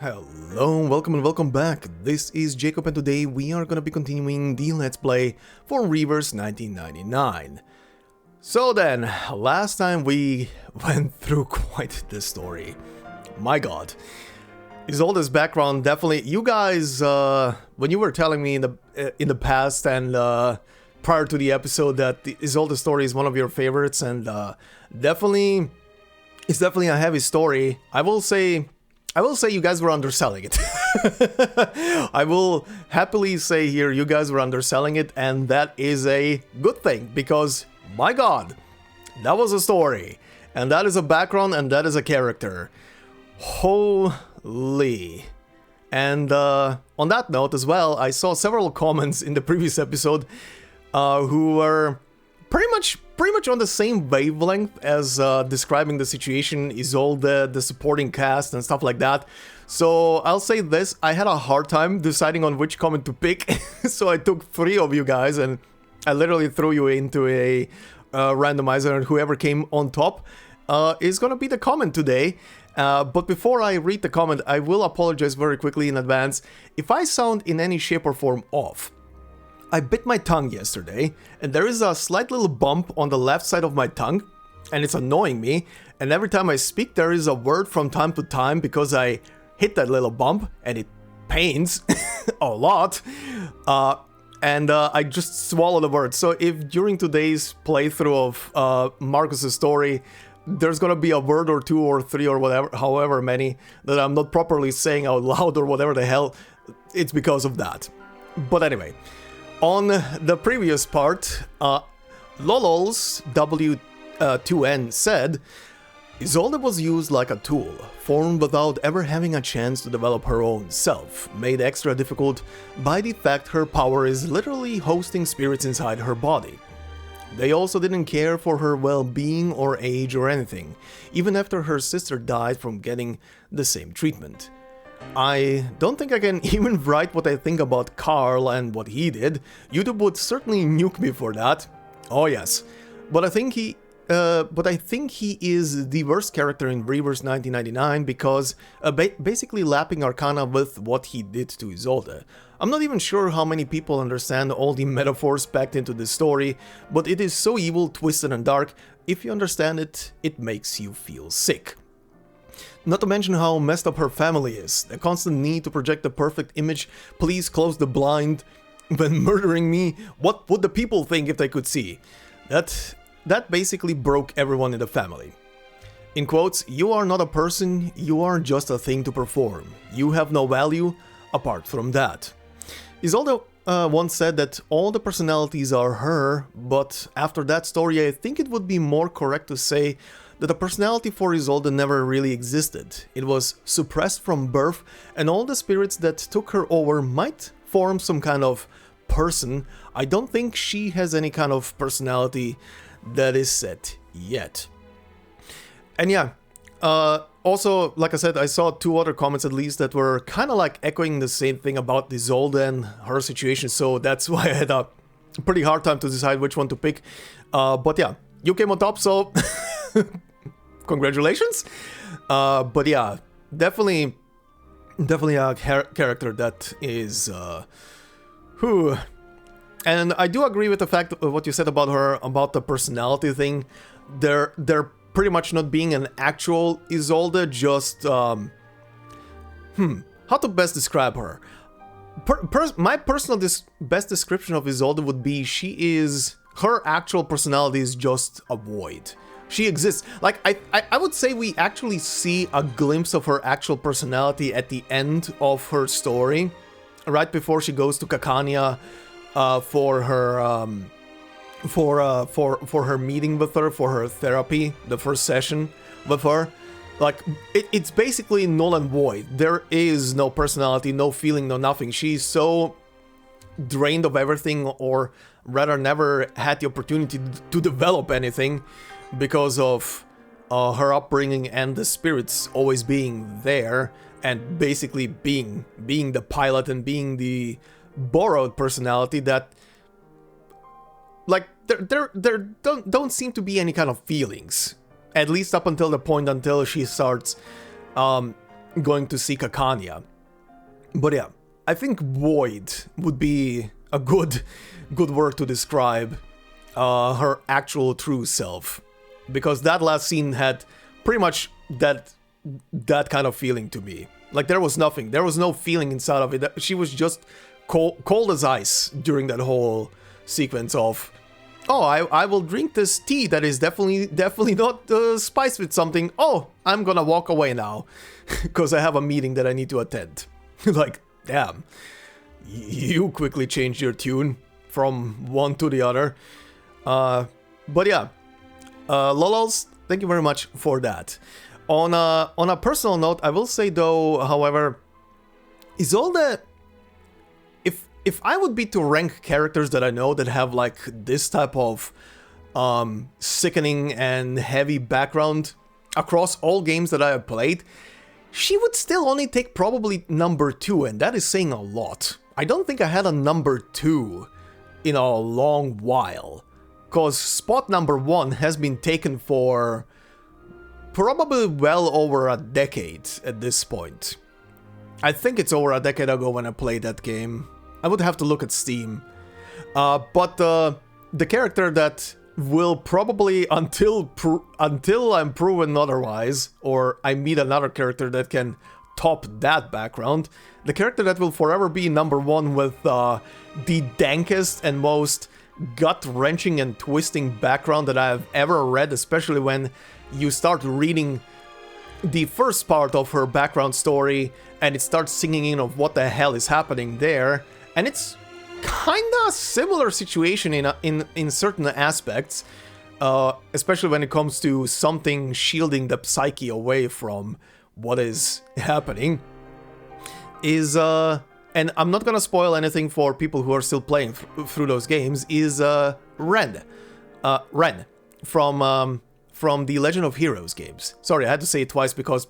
Hello, welcome and welcome back. This is Jacob and today we are gonna be continuing the Let's Play for Reverse 1999. So then, last time we went through quite the story. My god. Isolda's background definitely... You guys, when you were telling me in the past and prior to the episode that the Isolda's story is one of your favorites and definitely... It's definitely a heavy story. I will say you guys were underselling it. I will happily say here you guys were underselling it, and that is a good thing, because, my god, that was a story, and that is a background, and that is a character. Holy. And on that note as well, I saw several comments in the previous episode who were pretty much on the same wavelength as describing the situation, Isolda, the supporting cast and stuff like that. So I'll say this, I had a hard time deciding on which comment to pick, so I took 3 of you guys and I literally threw you into a randomizer, and whoever came on top is gonna be the comment today. But before I read the comment, I will apologize very quickly in advance if I sound in any shape or form off. I bit my tongue yesterday, and there is a slight little bump on the left side of my tongue, and it's annoying me, and every time I speak there is a word from time to time because I hit that little bump, and it pains a lot, and I just swallow the word. So if during today's playthrough of Marcus's story, there's gonna be a word or 2 or 3 or whatever, however many, that I'm not properly saying out loud or whatever the hell, it's because of that. But anyway... On the previous part, Lolols W2N said, Isolda was used like a tool, formed without ever having a chance to develop her own self, made extra difficult by the fact her power is literally hosting spirits inside her body. They also didn't care for her well-being or age or anything, even after her sister died from getting the same treatment. I don't think I can even write what I think about Carl and what he did. YouTube would certainly nuke me for that. Oh yes. But I think he is the worst character in Reverse 1999 because basically lapping Arcana with what he did to Isolda. I'm not even sure how many people understand all the metaphors packed into this story, but it is so evil, twisted and dark. If you understand it, it makes you feel sick. Not to mention how messed up her family is, the constant need to project the perfect image, please close the blind, when murdering me, what would the people think if they could see? That basically broke everyone in the family. In quotes, you are not a person, you are just a thing to perform. You have no value apart from that. Isolda once said that all the personalities are her, but after that story I think it would be more correct to say that the personality for Isolda never really existed. It was suppressed from birth, and all the spirits that took her over might form some kind of person. I don't think she has any kind of personality that is set yet. And yeah, also, like I said, I saw 2 other comments at least that were kind of like echoing the same thing about Isolda and her situation, so that's why I had a pretty hard time to decide which one to pick. But yeah, you came on top, so... Congratulations! But yeah, definitely a character that is... who... And I do agree with the fact of what you said about her, about the personality thing. They're pretty much not being an actual Isolda, just... how to best describe her? My personal best description of Isolda would be her actual personality is just a void. She exists. Like, I would say we actually see a glimpse of her actual personality at the end of her story, right before she goes to Campania for her for her meeting with her, for her therapy, the first session with her. Like, it's basically null and void. There is no personality, no feeling, no nothing. She's so drained of everything, or rather never had the opportunity to develop anything, because of her upbringing and the spirits always being there and basically being the pilot and being the borrowed personality that, like, there don't seem to be any kind of feelings, at least up until the point until she starts going to seek Arcania. But yeah, I think void would be a good word to describe her actual true self, because that last scene had pretty much that kind of feeling to me. Like, there was nothing, there was no feeling inside of it. She was just cold as ice during that whole sequence of, oh, I will drink this tea that is definitely not spiced with something. Oh, I'm gonna walk away now because I have a meeting that I need to attend. Like, damn, you quickly changed your tune from one to the other. But yeah, Lolos, thank you very much for that. On a personal note, I will say though, however, Isolda, if I would be to rank characters that I know that have like this type of sickening and heavy background across all games that I have played, she would still only take probably number 2, and that is saying a lot. I don't think I had a number 2 in a long while, cause spot number 1 has been taken for probably well over a decade at this point. I think it's over a decade ago when I played that game. I would have to look at Steam. But the character that will probably, until I'm proven otherwise, or I meet another character that can top that background, the character that will forever be number 1 with the dankest and most gut-wrenching and twisting background that I have ever read, especially when you start reading the first part of her background story and it starts singing in of what the hell is happening there. And it's kinda similar situation in certain aspects, especially when it comes to something shielding the psyche away from what is happening. And I'm not gonna spoil anything for people who are still playing through those games, is Ren from the Legend of Heroes games. Sorry, I had to say it twice because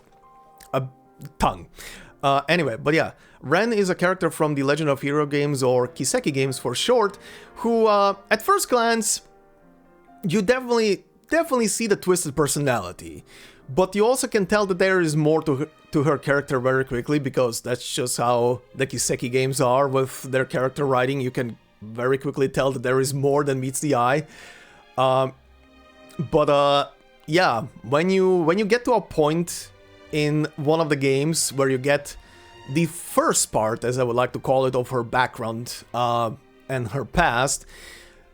tongue. Anyway, but yeah, Ren is a character from the Legend of Hero games, or Kiseki games for short, who at first glance you definitely see the twisted personality, but you also can tell that there is more to her character very quickly, because that's just how the Kiseki games are with their character writing. You can very quickly tell that there is more than meets the eye. Yeah, when you get to a point in one of the games where you get the first part, as I would like to call it, of her background and her past,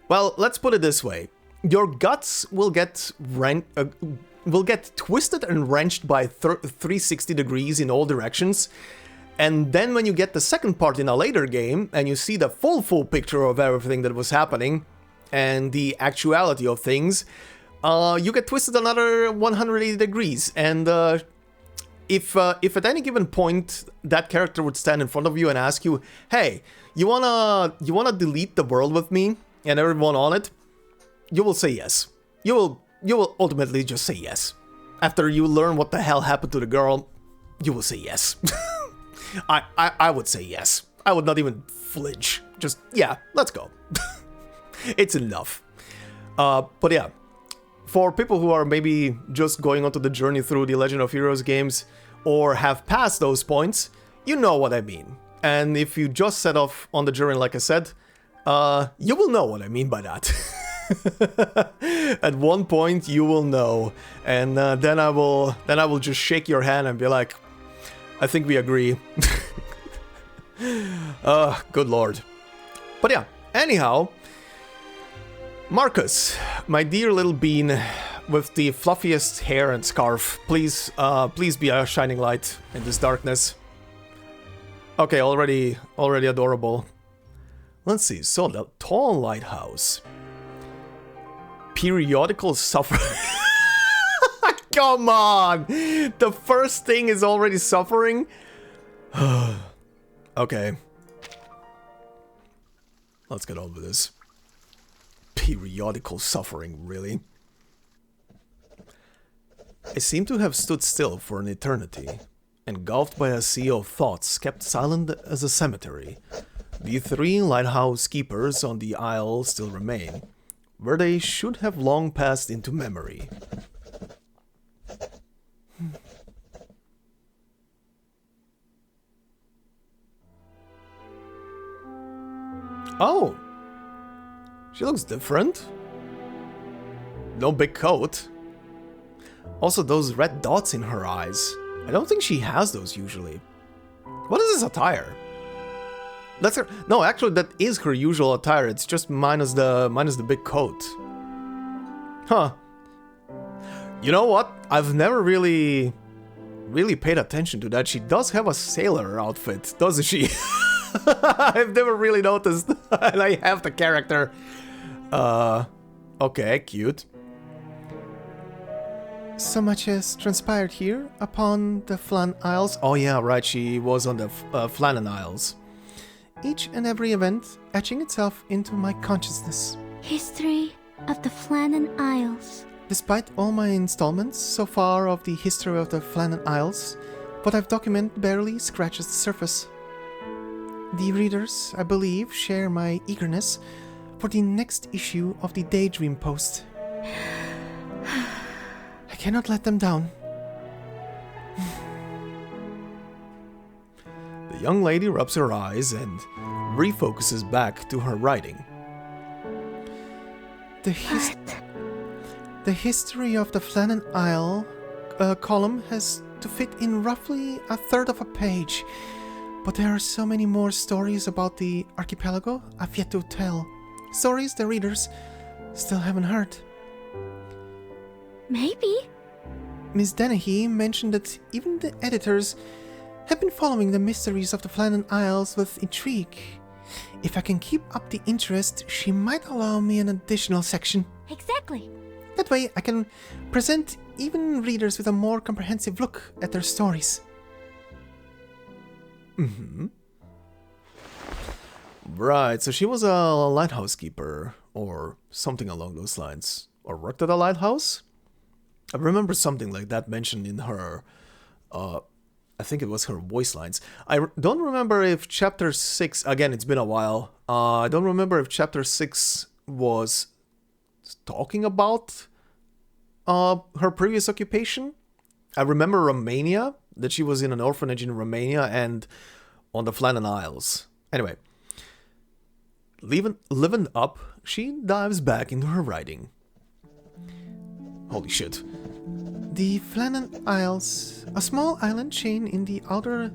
well, let's put it this way: your guts will get twisted and wrenched by 360 degrees in all directions. And then when you get the second part in a later game and you see the full picture of everything that was happening and the actuality of things, you get twisted another 180 degrees. And if at any given point that character would stand in front of you and ask you, hey, you wanna delete the world with me and everyone on it, you will say yes. You will ultimately just say yes. After you learn what the hell happened to the girl, you will say yes. I would say yes. I would not even flinch. Just, yeah, let's go. It's enough. But yeah, for people who are maybe just going onto the journey through the Legend of Heroes games, or have passed those points, you know what I mean. And if you just set off on the journey, like I said, you will know what I mean by that. At one point you will know, and then I will just shake your hand and be like, I think we agree. Good lord. But yeah, anyhow, Marcus, my dear little bean with the fluffiest hair and scarf, please be a shining light in this darkness. Okay, already adorable. Let's see, so the tall lighthouse. Periodical suffering. Come on! The first thing is already suffering? Okay. Let's get on with this. Periodical suffering, really? I seem to have stood still for an eternity, engulfed by a sea of thoughts kept silent as a cemetery. The 3 lighthouse keepers on the isle still remain, where they should have long passed into memory. Oh! She looks different. No big coat. Also, those red dots in her eyes. I don't think she has those usually. What is this attire? That's her. No, actually, that is her usual attire. It's just minus the big coat. Huh. You know what? I've never really paid attention to that. She does have a sailor outfit, doesn't she? I've never really noticed. And I have the character. Okay, cute. So much has transpired here upon the Flan Isles. Oh yeah, right, she was on the Flannan Isles. Each and every event etching itself into my consciousness. History of the Flannan Isles. Despite all my installments so far of the history of the Flannan Isles, what I've documented barely scratches the surface. The readers, I believe, share my eagerness for the next issue of the Daydream Post. I cannot let them down. The young lady rubs her eyes and refocuses back to her writing. The history of the Flannan Isle column has to fit in roughly a third of a page, but there are so many more stories about the archipelago I've yet to tell. Stories the readers still haven't heard. Maybe. Miss Dennehy mentioned that even the editors have been following the mysteries of the Flannan Isles with intrigue. If I can keep up the interest, she might allow me an additional section. Exactly. That way I can present even readers with a more comprehensive look at their stories. Right, so she was a lighthouse keeper, or something along those lines. Or worked at a lighthouse? I remember something like that mentioned in her, I think it was her voice lines. I don't remember if chapter 6, again, it's been a while, I don't remember if chapter 6 was talking about her previous occupation. I remember Romania, that she was in an orphanage in Romania and on the Flannan Isles. Anyway, living up, she dives back into her writing. Holy shit. The Flannan Isles, a small island chain in the outer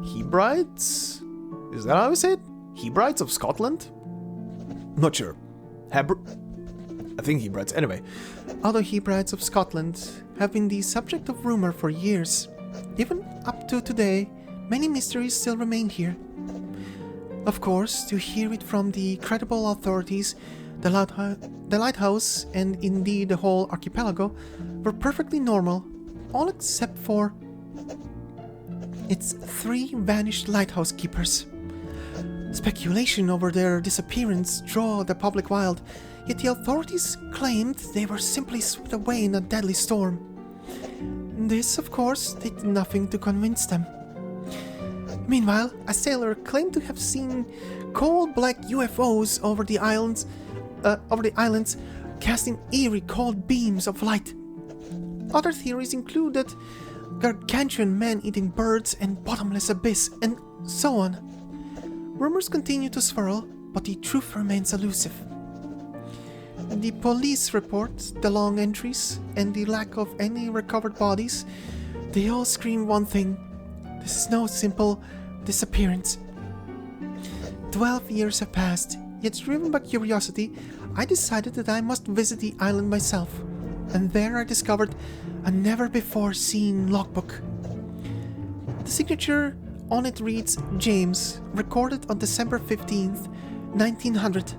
Hebrides? Is that how you say it? Hebrides of Scotland? Not sure. I think Hebrides. Anyway, other Hebrides of Scotland have been the subject of rumor for years. Even up to today, many mysteries still remain here. Of course, to hear it from the credible authorities, the lighthouse, and indeed the whole archipelago, were perfectly normal, all except for its 3 vanished lighthouse keepers. Speculation over their disappearance drew the public wild, yet the authorities claimed they were simply swept away in a deadly storm. This, of course, did nothing to convince them. Meanwhile, a sailor claimed to have seen cold black UFOs over the islands, casting eerie cold beams of light. Other theories include that gargantuan man-eating birds and bottomless abyss, and so on. Rumors continue to swirl, but the truth remains elusive. The police report, the long entries, and the lack of any recovered bodies, they all scream one thing: this is no simple disappearance. 12 years have passed, yet driven by curiosity, I decided that I must visit the island myself, and there I discovered a never-before-seen logbook. The signature on it reads James, recorded on December 15th, 1900.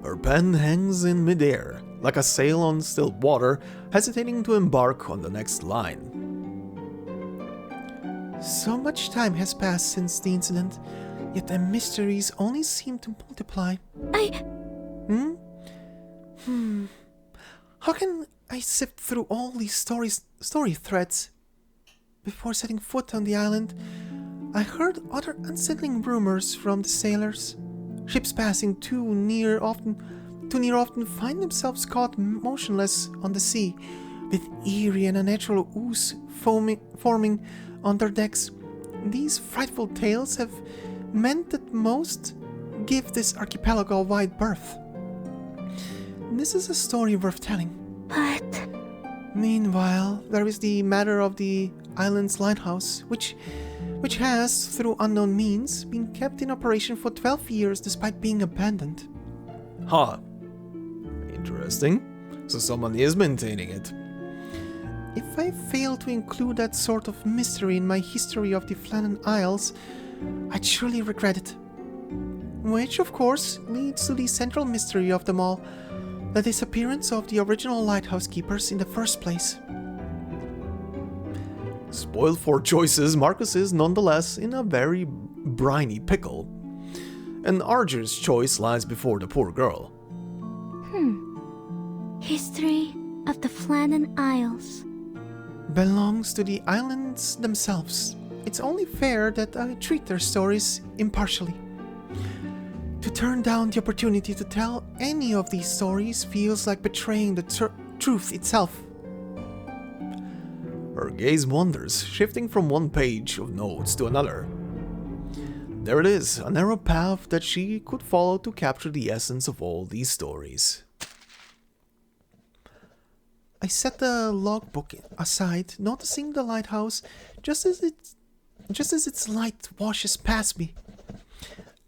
Her pen hangs in midair, like a sail on still water, hesitating to embark on the next line. So much time has passed since the incident, yet the mysteries only seem to multiply. How can I sift through all these story threads? Before setting foot on the island, I heard other unsettling rumors from the sailors. Ships passing too near often find themselves caught motionless on the sea, with eerie and unnatural ooze forming on their decks. These frightful tales have meant that most give this archipelago a wide berth. This is a story worth telling. But... Meanwhile, there is the matter of the island's lighthouse, which has, through unknown means, been kept in operation for 12 years despite being abandoned. Huh. Interesting. So someone is maintaining it. If I fail to include that sort of mystery in my history of the Flannan Isles, I'd surely regret it. Which, of course, leads to the central mystery of them all, the disappearance of the original lighthouse keepers in the first place. Spoiled for choices, Marcus is nonetheless in a very briny pickle. An arduous choice lies before the poor girl. History of the Flannan Isles Belongs to the islands themselves. It's only fair that I treat their stories impartially. To turn down the opportunity to tell any of these stories feels like betraying the truth itself. Her gaze wanders, shifting from one page of notes to another. There it is, a narrow path that she could follow to capture the essence of all these stories. I set the logbook aside, noticing the lighthouse just as its light washes past me.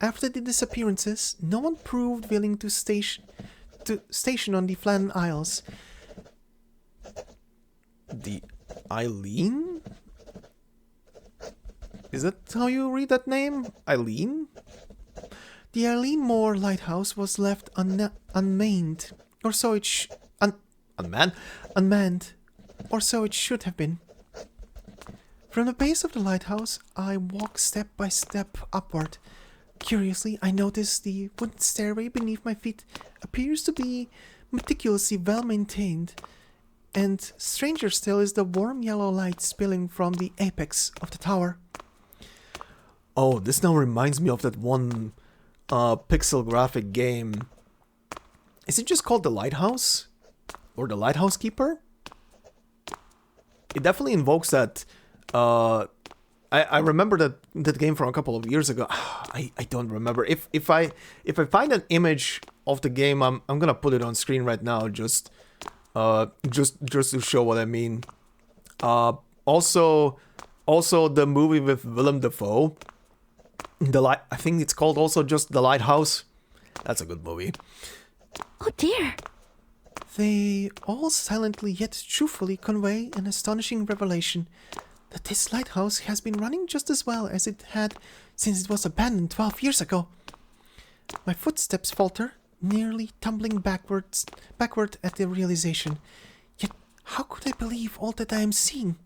After the disappearances, no one proved willing to station on the Flannan Isles. The Eileen? Is that how you read that name? Eileen? The Eileen Moore lighthouse was left unmanned, or so it unmanned, or so it should have been. From the base of the lighthouse, I walk step by step upward. Curiously, I notice the wooden stairway beneath my feet appears to be meticulously well maintained, and stranger still is the warm yellow light spilling from the apex of the tower. Oh, this now reminds me of that one pixel graphic game. Is it just called The Lighthouse? Or The Lighthouse Keeper? It definitely invokes that. I remember that game from a couple of years ago. I don't remember. If I find an image of the game, I'm gonna put it on screen right now, just to show what I mean. Also the movie with Willem Dafoe. I think it's called also just The Lighthouse. That's a good movie. Oh dear. They all silently yet truthfully convey an astonishing revelation that this lighthouse has been running just as well as it had since it was abandoned 12 years ago. My footsteps falter, nearly tumbling backward at the realization. Yet how could I believe all that I am seeing?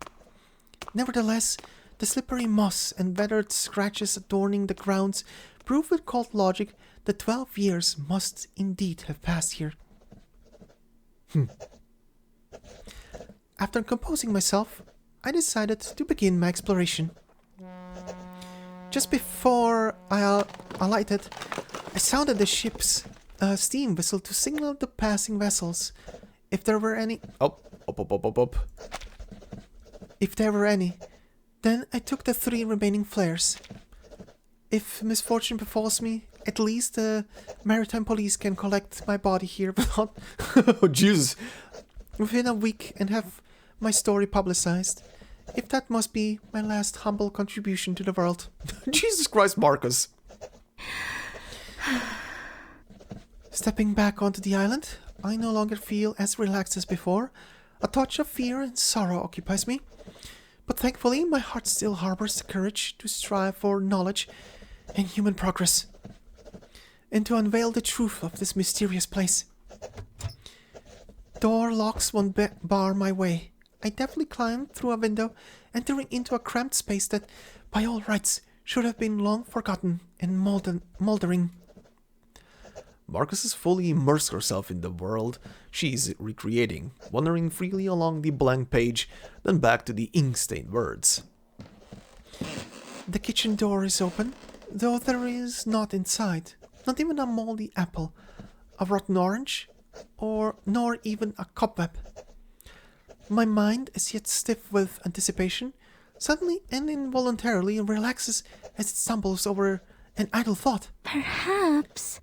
Nevertheless, the slippery moss and weathered scratches adorning the grounds prove with cold logic that 12 years must indeed have passed here. After composing myself, I decided to begin my exploration. Just before I alighted, I sounded the ship's steam whistle to signal the passing vessels, if there were any. If there were any, then I took the 3 remaining flares. If misfortune befalls me, at least the maritime police can collect my body here without oh, Jesus, within a week and have my story publicized. If that must be my last humble contribution to the world. Jesus Christ, Marcus. Stepping back onto the island, I no longer feel as relaxed as before. A touch of fear and sorrow occupies me. But thankfully, my heart still harbors the courage to strive for knowledge and human progress, and to unveil the truth of this mysterious place. Door locks won't bar my way. I deftly climbed through a window, entering into a cramped space that, by all rights, should have been long forgotten and moldering. Marcus has fully immersed herself in the world she's recreating, wandering freely along the blank page, then back to the ink-stained words. The kitchen door is open, though there is naught inside, not even a moldy apple, a rotten orange, nor even a cobweb. My mind, as yet stiff with anticipation, suddenly and involuntarily relaxes as it stumbles over an idle thought. Perhaps.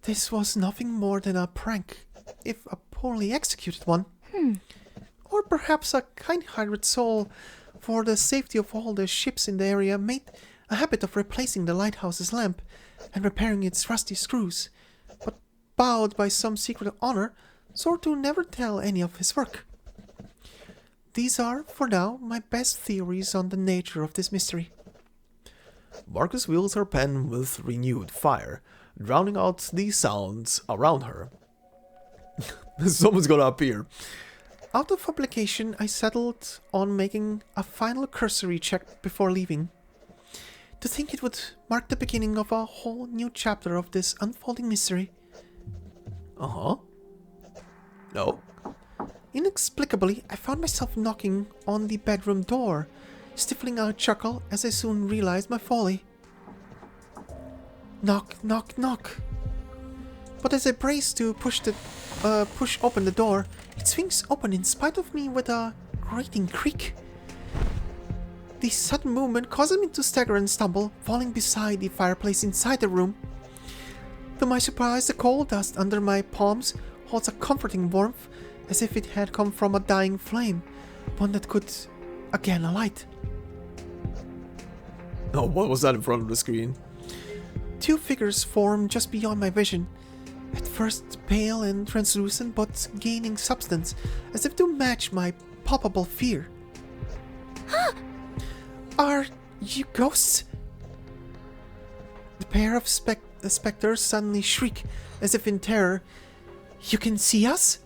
This was nothing more than a prank, if a poorly executed one. Or perhaps a kind-hearted soul, for the safety of all the ships in the area, made a habit of replacing the lighthouse's lamp and repairing its rusty screws, but bowed by some secret honor, swore to never tell any of his work. These are, for now, my best theories on the nature of this mystery. Marcus wields her pen with renewed fire, drowning out the sounds around her. Someone's gonna appear. Out of obligation, I settled on making a final cursory check before leaving. To think it would mark the beginning of a whole new chapter of this unfolding mystery. Uh-huh. No. Inexplicably, I found myself knocking on the bedroom door, stifling a chuckle as I soon realized my folly. Knock, knock, knock. But as I braced to push open the door, it swings open in spite of me with a grating creak. The sudden movement caused me to stagger and stumble, falling beside the fireplace inside the room. To my surprise, the coal dust under my palms holds a comforting warmth, as if it had come from a dying flame, one that could again alight. Oh, what was that in front of the screen? Two figures form just beyond my vision, at first pale and translucent, but gaining substance, as if to match my palpable fear. Are you ghosts? The pair of specters suddenly shriek, as if in terror. You can see us?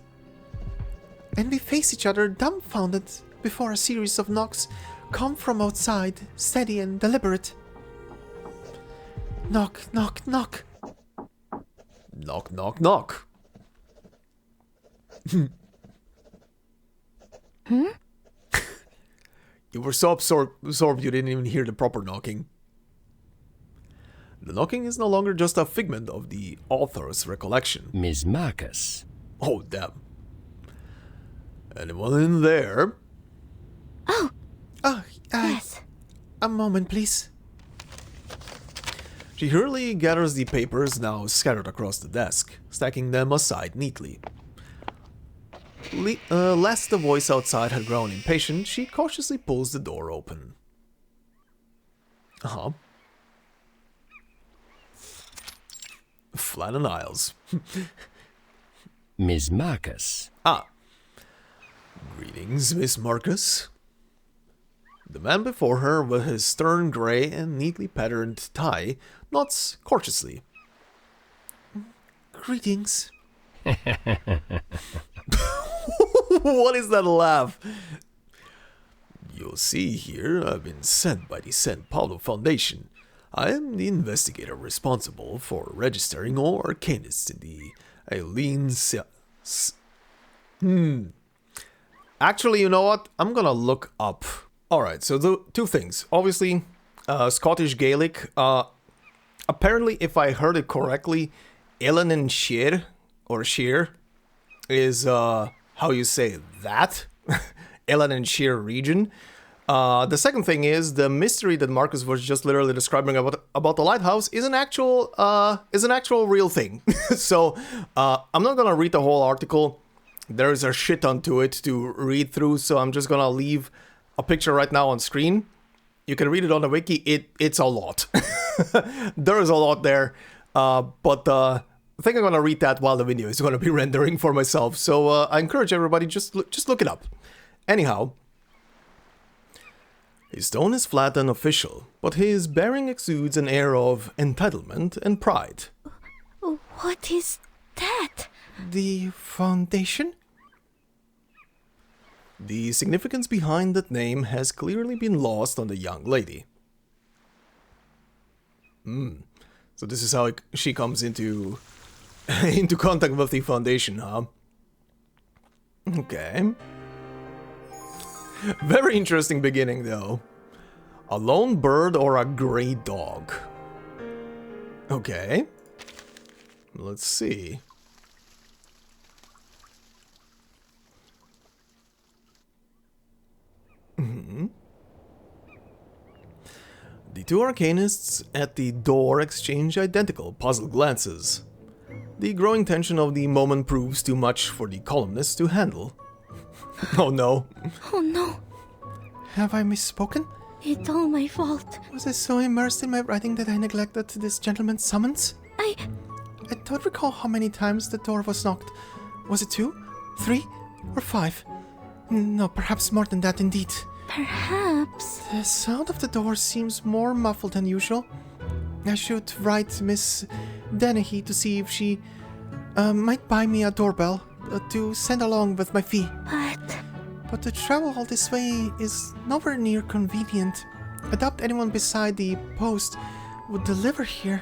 And we face each other dumbfounded before a series of knocks come from outside, steady and deliberate. Knock, knock, knock. Knock, knock, knock. You were so absorbed you didn't even hear the proper knocking. The knocking is no longer just a figment of the author's recollection. Ms. Marcus. Oh, damn. Anyone in there? Oh. Yes. A moment, please. She hurriedly gathers the papers now scattered across the desk, stacking them aside neatly. Lest the voice outside had grown impatient, she cautiously pulls the door open. Uh-huh. Flannan Isles. Ms. Marcus. Ah. Greetings, Miss Marcus. The man before her, with his stern grey and neatly patterned tie, nods courteously. Greetings. What is that laugh? You'll see here, I've been sent by the San Paulo Foundation. I am the investigator responsible for registering all Arcanists in the Eileen... Actually, you know what? I'm gonna look up. Alright, so the two things. Obviously, Scottish Gaelic. Apparently, if I heard it correctly, Ellen and Sheer, or Sheer, is how you say that. Ellen and Sheer region. The second thing is the mystery that Marcus was just literally describing about the lighthouse is an actual real thing. So I'm not gonna read the whole article. There's a shit ton to it to read through, so I'm just gonna leave a picture right now on screen. You can read it on the wiki. It's a lot. There is a lot there, but I think I'm gonna read that while the video is gonna be rendering for myself. So I encourage everybody just look it up. Anyhow, his tone is flat and official, but his bearing exudes an air of entitlement and pride. What is that? The Foundation? The significance behind that name has clearly been lost on the young lady. So this is how she comes into contact with the Foundation, huh? Okay. Very interesting beginning, though. A lone bird or a grey dog? Okay. Let's see. The two Arcanists at the door exchange identical puzzled glances. The growing tension of the moment proves too much for the columnist to handle. Oh no. Oh no, Have I misspoken? it's all my fault. Was I so immersed in my writing that I neglected this gentleman's summons? I don't recall how many times the door was knocked. Was it 2, 3, or 5? No, perhaps more than that indeed. Perhaps. The sound of the door seems more muffled than usual. I should write Miss Dennehy to see if she might buy me a doorbell to send along with my fee. But to travel all this way is nowhere near convenient. I doubt anyone beside the post would deliver here.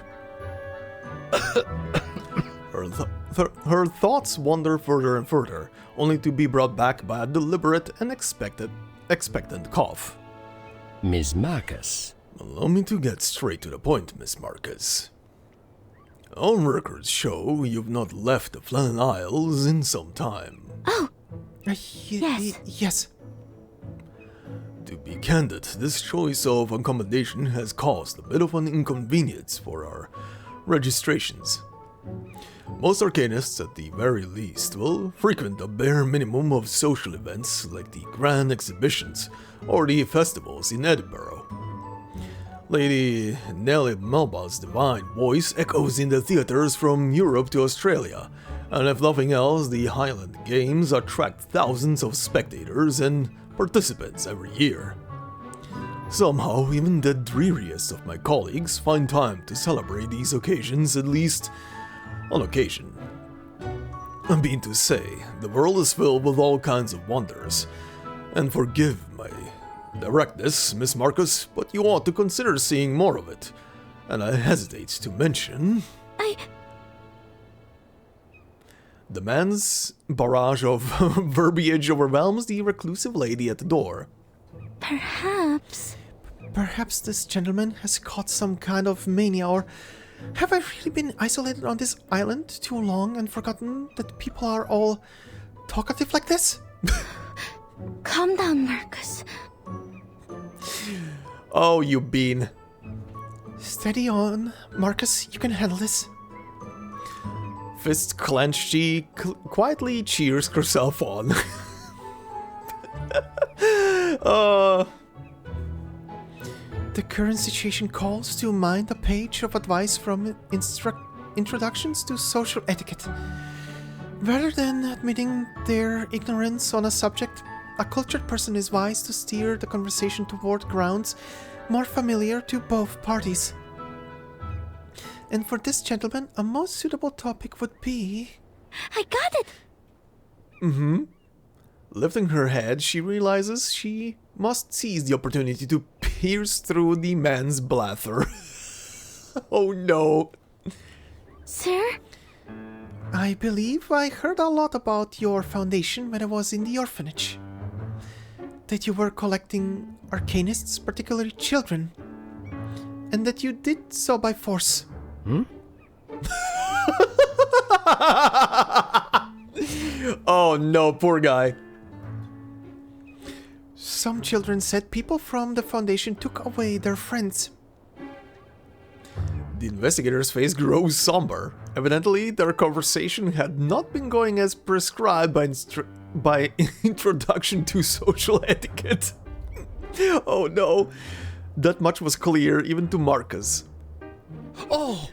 Her thoughts wander further and further, only to be brought back by a deliberate and expectant cough. Ms. Marcus. Allow me to get straight to the point, Miss Marcus. Our records show you've not left the Flannan Isles in some time. Oh, Yes. To be candid, this choice of accommodation has caused a bit of an inconvenience for our registrations. Most Arcanists, at the very least, will frequent a bare minimum of social events like the grand exhibitions or the festivals in Edinburgh. Lady Nellie Melba's divine voice echoes in the theatres from Europe to Australia, and if nothing else, the Highland Games attract thousands of spectators and participants every year. Somehow, even the dreariest of my colleagues find time to celebrate these occasions, at least on occasion. I mean to say, the world is filled with all kinds of wonders, and forgive my directness, Miss Marcus, but you ought to consider seeing more of it, and I hesitate to mention... The man's barrage of verbiage overwhelms the reclusive lady at the door. perhaps. Perhaps this gentleman has caught some kind of mania, or have I really been isolated on this island too long and forgotten that people are all talkative like this? Calm down, Marcus. Oh, you bean. Steady on, Marcus, you can handle this. Fists clenched, she quietly cheers herself on. The current situation calls to mind a page of advice from Introductions to Social Etiquette. Rather than admitting their ignorance on a subject, a cultured person is wise to steer the conversation toward grounds more familiar to both parties. And for this gentleman, a most suitable topic would be... I got it. Lifting her head, she realizes she must seize the opportunity to pierce through the man's blather. Oh no. Sir? I believe I heard a lot about your foundation when I was in the orphanage. That you were collecting Arcanists, particularly children. And that you did so by force. Oh no, poor guy. Some children said people from the foundation took away their friends. The investigator's face grows somber. Evidently, their conversation had not been going as prescribed by Introduction to Social Etiquette. Oh no, that much was clear even to Marcus. Oh,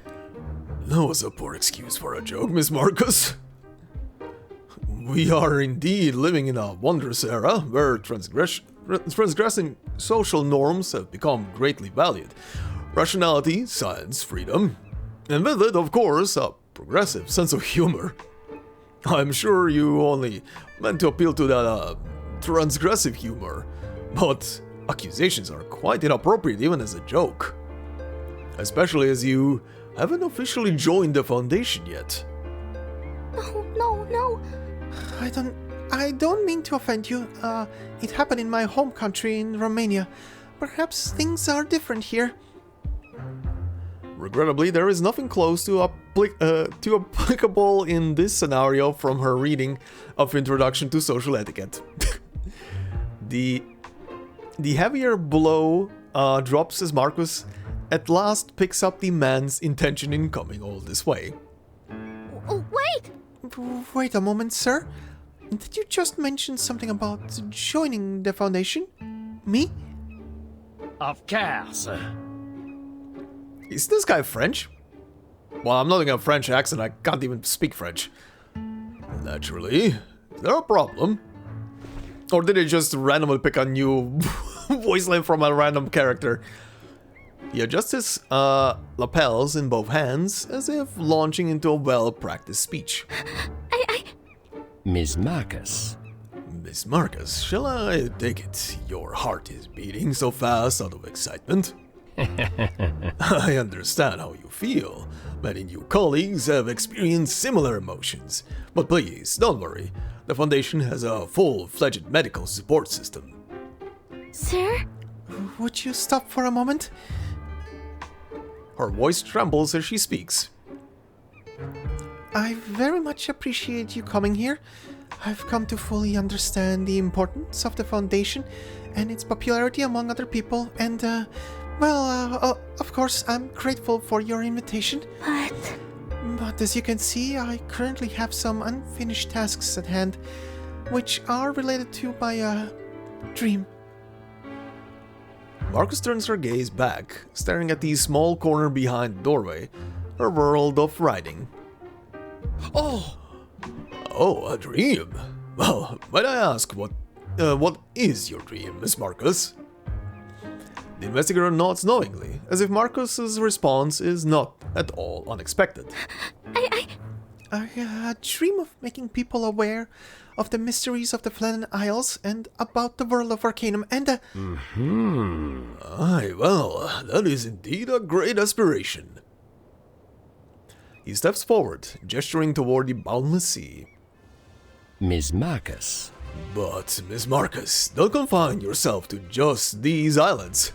that was a poor excuse for a joke, Miss Marcus. We are indeed living in a wondrous era where transgressing social norms have become greatly valued. Rationality, science, freedom, and with it, of course, a progressive sense of humor. I'm sure you only meant to appeal to that transgressive humor, but accusations are quite inappropriate even as a joke. Especially as you haven't officially joined the Foundation yet. No. I don't mean to offend you. It happened in my home country in Romania. Perhaps things are different here. Regrettably, there is nothing close to applicable in this scenario from her reading of Introduction to Social Etiquette. The The heavier blow drops as Marcus at last picks up the man's intention in coming all this way. Wait! Wait a moment, sir. Did you just mention something about joining the Foundation? Me? Of course. Is this guy French? Well, I'm not in a French accent, I can't even speak French. Naturally. Is there a problem? Or did they just randomly pick a new voice line from a random character? He adjusts his lapels in both hands, as if launching into a well-practiced speech. Miss Marcus. Miss Marcus, shall I take it your heart is beating so fast out of excitement? I understand how you feel. Many new colleagues have experienced similar emotions. But please, don't worry. The Foundation has a full-fledged medical support system. Sir? Would you stop for a moment? Her voice trembles as she speaks. I very much appreciate you coming here. I've come to fully understand the importance of the Foundation and its popularity among other people, and, of course, I'm grateful for your invitation. But as you can see, I currently have some unfinished tasks at hand, which are related to my, dream. Marcus turns her gaze back, staring at the small corner behind the doorway, her world of writing. Oh, a dream. Well, might I ask what is your dream, Miss Marcus? The investigator nods knowingly, as if Marcus's response is not at all unexpected. I dream of making people aware of the mysteries of the Flannan Isles and about the world of Arcanum, and Aye, well, that is indeed a great aspiration. He steps forward, gesturing toward the boundless sea. Miss Marcus. But, Miss Marcus, don't confine yourself to just these islands.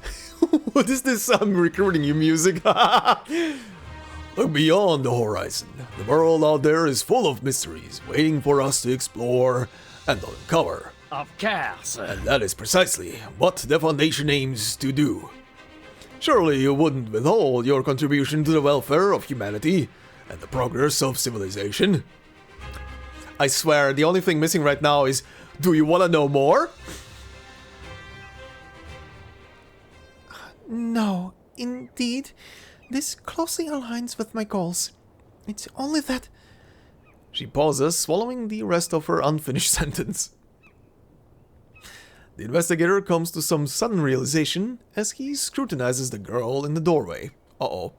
What is this I'm recruiting you music? Look beyond the horizon. The world out there is full of mysteries, waiting for us to explore and uncover. Of course. And that is precisely what the Foundation aims to do. Surely you wouldn't withhold your contribution to the welfare of humanity and the progress of civilization? I swear, the only thing missing right now is, do you want to know more? No, indeed. This closely aligns with my goals. It's only that... She pauses, swallowing the rest of her unfinished sentence. The investigator comes to some sudden realization as he scrutinizes the girl in the doorway. Uh-oh.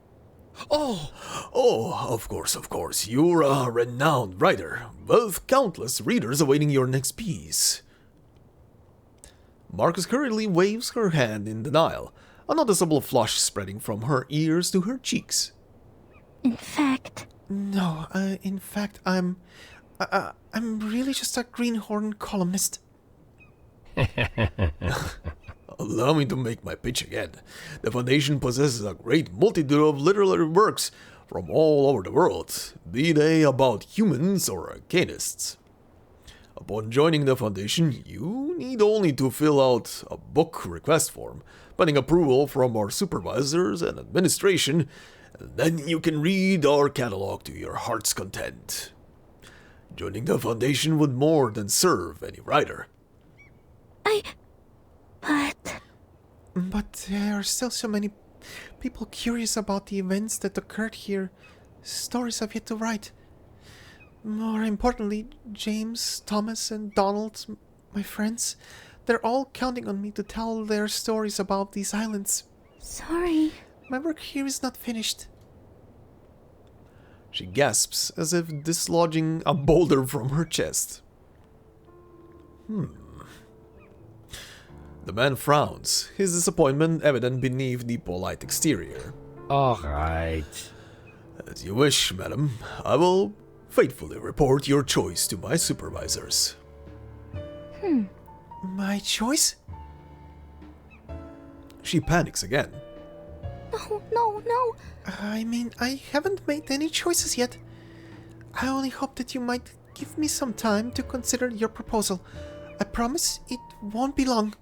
Oh, of course. You're a renowned writer, with countless readers awaiting your next piece. Marcus hurriedly waves her hand in denial, a noticeable flush spreading from her ears to her cheeks. In fact... No, in fact, I'm really just a greenhorn columnist. Allow me to make my pitch again. The Foundation possesses a great multitude of literary works from all over the world, be they about humans or Arcanists. Upon joining the Foundation, you need only to fill out a book request form, pending approval from our supervisors and administration, and then you can read our catalog to your heart's content. Joining the Foundation would more than serve any writer. But there are still so many people curious about the events that occurred here. Stories I've yet to write. More importantly, James, Thomas, and Donald, my friends, they're all counting on me to tell their stories about these islands. Sorry. My work here is not finished. She gasps as if dislodging a boulder from her chest. The man frowns, his disappointment evident beneath the polite exterior. All right. As you wish, madam. I will faithfully report your choice to my supervisors. My choice? She panics again. No. I mean, I haven't made any choices yet. I only hope that you might give me some time to consider your proposal. I promise it won't be long.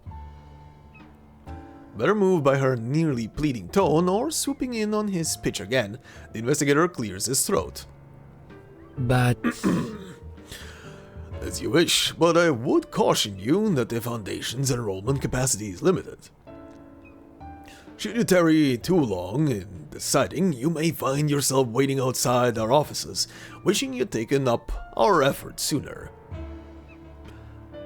Whether moved by her nearly pleading tone or swooping in on his pitch again, the investigator clears his throat. But As you wish, but I would caution you that the Foundation's enrollment capacity is limited. Should you tarry too long in deciding, you may find yourself waiting outside our offices, wishing you'd taken up our efforts sooner.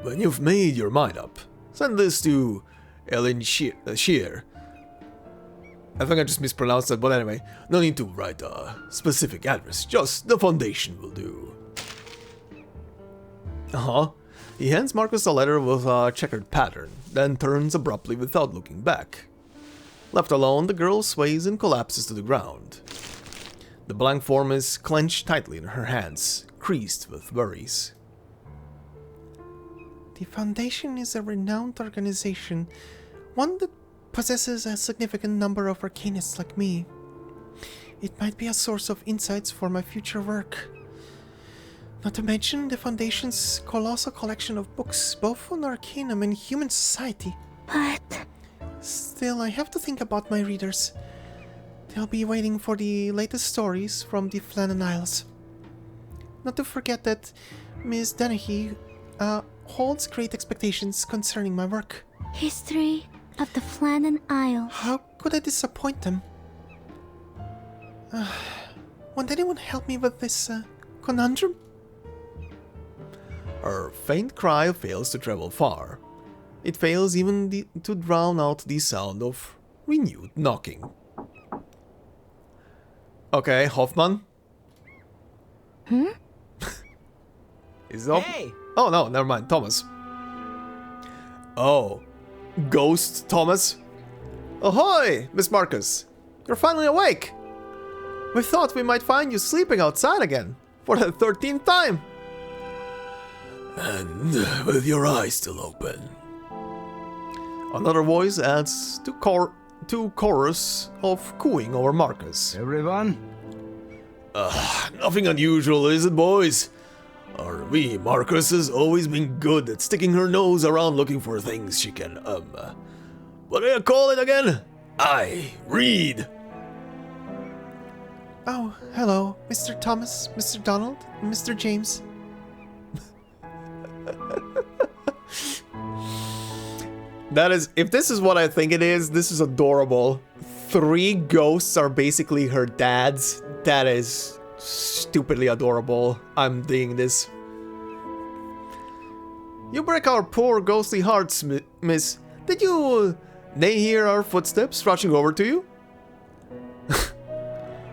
When you've made your mind up, send this to Ellen Shear. I think I just mispronounced it, but anyway, no need to write a specific address, just the Foundation will do. He hands Marcus a letter with a checkered pattern, then turns abruptly without looking back. Left alone, the girl sways and collapses to the ground. The blank form is clenched tightly in her hands, creased with worries. The Foundation is a renowned organization, one that possesses a significant number of Arcanists like me. It might be a source of insights for my future work. Not to mention the Foundation's colossal collection of books, both on Arcanum and human society. But Still, I have to think about my readers. They'll be waiting for the latest stories from the Flannan Isles. Not to forget that Miss Dennehy holds great expectations concerning my work. history of the Flannan Isles. How could I disappoint them? Won't anyone help me with this conundrum? Her faint cry fails to travel far. It fails even to drown out the sound of renewed knocking. Okay, Hoffman? Is it hey, Oh no, never mind, Thomas. Oh, Ghost Thomas? Ahoy, Miss Marcus! You're finally awake! We thought we might find you sleeping outside again, for the 13th time! And with your eyes still open. Another voice adds to chorus of cooing over Marcus. everyone. Nothing unusual, is it, boys? Our wee Marcus has always been good at sticking her nose around looking for things she can, what do you call it again? Read. Oh, hello, Mr. Thomas, Mr. Donald, and Mr. James. That is, if this is what I think it is, this is adorable. 3 ghosts are basically her dads. That is stupidly adorable. I'm digging this. You break our poor ghostly hearts, miss. Did you hear our footsteps rushing over to you?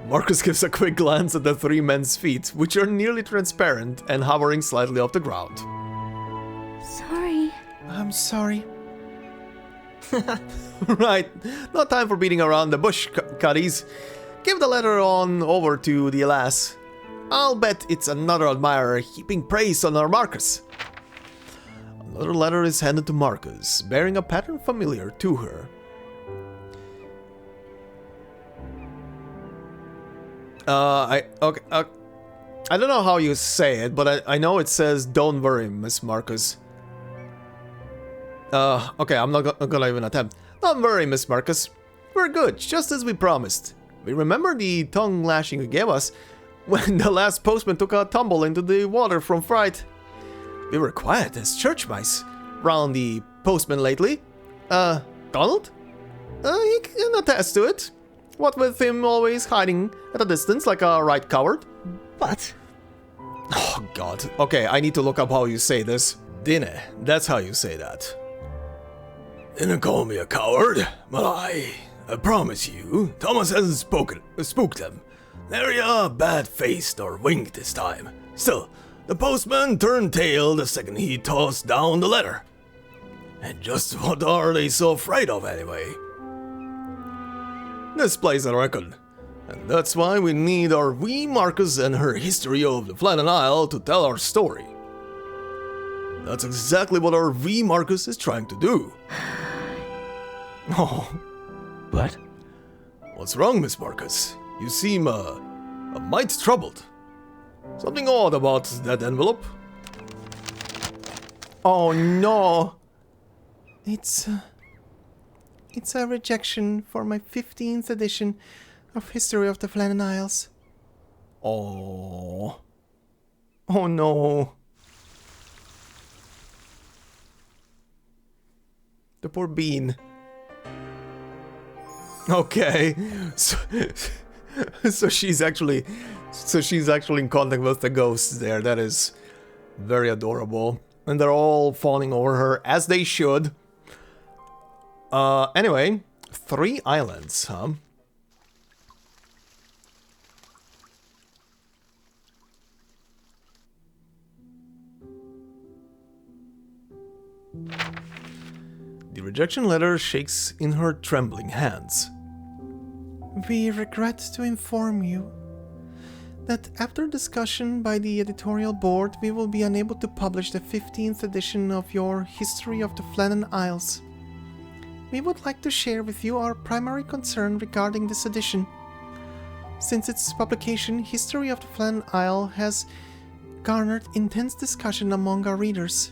Marcus gives a quick glance at the 3 men's feet, which are nearly transparent and hovering slightly off the ground. Sorry. I'm sorry. Right, no time for beating around the bush, cuddies. Give the letter on over to the lass. I'll bet it's another admirer heaping praise on our Marcus. Another letter is handed to Marcus, bearing a pattern familiar to her. I don't know how you say it, but I know it says, "Don't worry, Miss Marcus." Okay, I'm not gonna even attempt. Don't worry, Miss Marcus. We're good, just as we promised. We remember the tongue lashing you gave us when the last postman took a tumble into the water from fright. We were quiet as church mice round the postman lately. Donald? He can attest to it. What with him always hiding at a distance like a right coward. But Oh god. Okay, I need to look up how you say this. Dinne, that's how you say that. Didn't call me a coward, but I promise you, Thomas hasn't spooked them. Nary a bad-faced or winked this time. Still, the postman turned tail the second he tossed down the letter. And just what are they so afraid of anyway? This place, I reckon. And that's why we need our wee Marcus and her history of the Flannan Isle to tell our story. That's exactly what our wee Marcus is trying to do. Oh, What? what's wrong, Miss Marcus? You seem, a mite troubled. Something odd about that envelope? Oh no! It's It's a rejection for my 15th edition of History of the Flannan Isles. Oh. Oh no. The poor bean. Okay. So she's actually in contact with the ghosts there. That is very adorable. And they're all falling over her, as they should. Anyway, 3 islands, huh? The rejection letter shakes in her trembling hands. We regret to inform you that after discussion by the editorial board, we will be unable to publish the 15th edition of your History of the Flannan Isles. We would like to share with you our primary concern regarding this edition. Since its publication, History of the Flannan Isle has garnered intense discussion among our readers.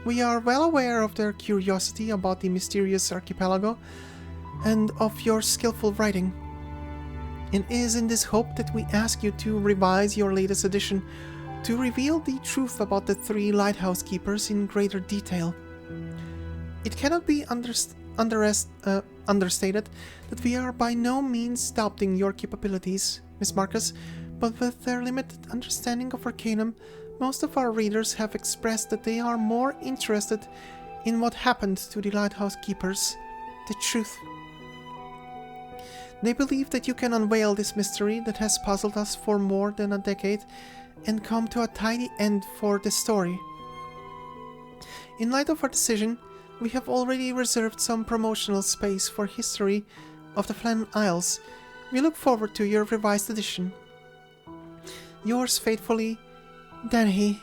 We are well aware of their curiosity about the mysterious archipelago and of your skillful writing. It is in this hope that we ask you to revise your latest edition to reveal the truth about the 3 lighthouse keepers in greater detail. It cannot be understated that we are by no means doubting your capabilities, Miss Marcus, but with their limited understanding of Arcanum, most of our readers have expressed that they are more interested in what happened to the lighthouse keepers, the truth. They believe that you can unveil this mystery that has puzzled us for more than a decade and come to a tidy end for the story. In light of our decision, we have already reserved some promotional space for History of the Flannan Isles. We look forward to your revised edition. Yours faithfully, Danny.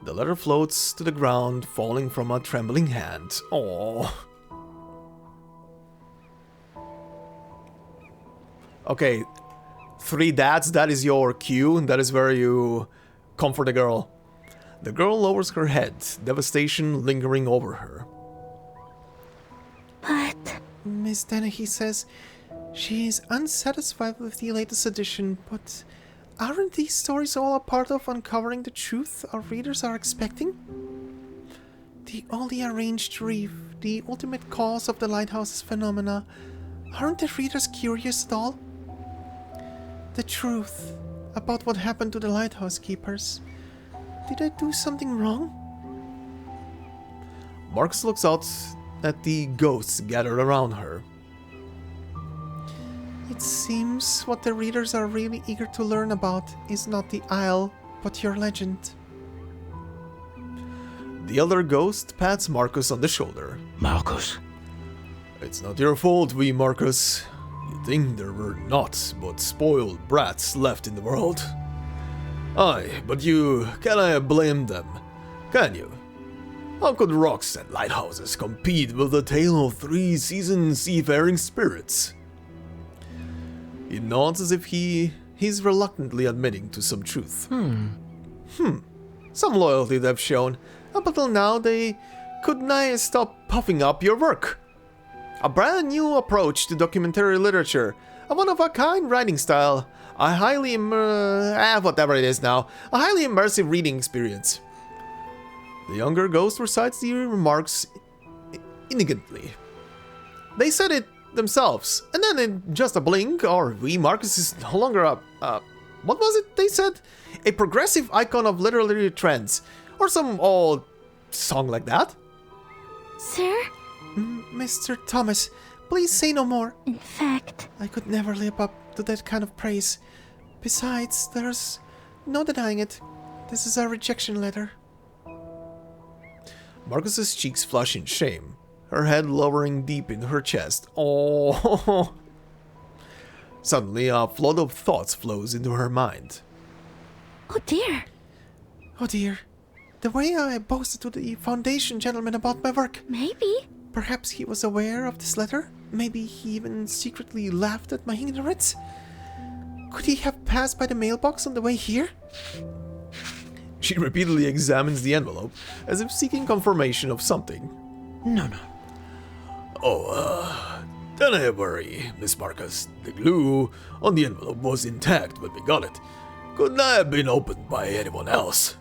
The letter floats to the ground, falling from a trembling hand. Oh. Okay, 3 dads, that is your cue. That is where you comfort the girl. The girl lowers her head, devastation lingering over her. But... Miss Dennehy says she is unsatisfied with the latest edition, but aren't these stories all a part of uncovering the truth our readers are expecting? The only arranged reef, the ultimate cause of the lighthouse's phenomena, aren't the readers curious at all? The truth about what happened to the lighthouse keepers. Did I do something wrong? Marcus looks out at the ghosts gathered around her. It seems what the readers are really eager to learn about is not the Isle, but your legend. The elder ghost pats Marcus on the shoulder. Marcus. It's not your fault, wee Marcus. You'd think there were naught but spoiled brats left in the world. Aye, but you cannot blame them, can you? How could rocks and lighthouses compete with the tale of 3 seasoned seafaring spirits? He nods as if he's reluctantly admitting to some truth. Some loyalty they've shown. Up until now, they could nigh stop puffing up your work. A brand new approach to documentary literature, a one-of-a-kind writing style, a highly whatever it is now, a highly immersive reading experience. The younger ghost recites the remarks innocently. They said it themselves, and then in just a blink, our wee Marcus is no longer what was it they said? A progressive icon of literary trends, or some old song like that. Sir? Mr. Thomas, please say no more. In fact... I could never live up to that kind of praise. Besides, there's no denying it. This is a rejection letter. Marcus's cheeks flush in shame, her head lowering deep in her chest. Oh! Suddenly, a flood of thoughts flows into her mind. Oh dear. Oh dear. The way I boasted to the Foundation gentleman about my work. Maybe. Perhaps he was aware of this letter? Maybe he even secretly laughed at my ignorance? Could he have passed by the mailbox on the way here? She repeatedly examines the envelope, as if seeking confirmation of something. No. Don't worry, Miss Marcus. The glue on the envelope was intact when we got it. Could not have been opened by anyone else.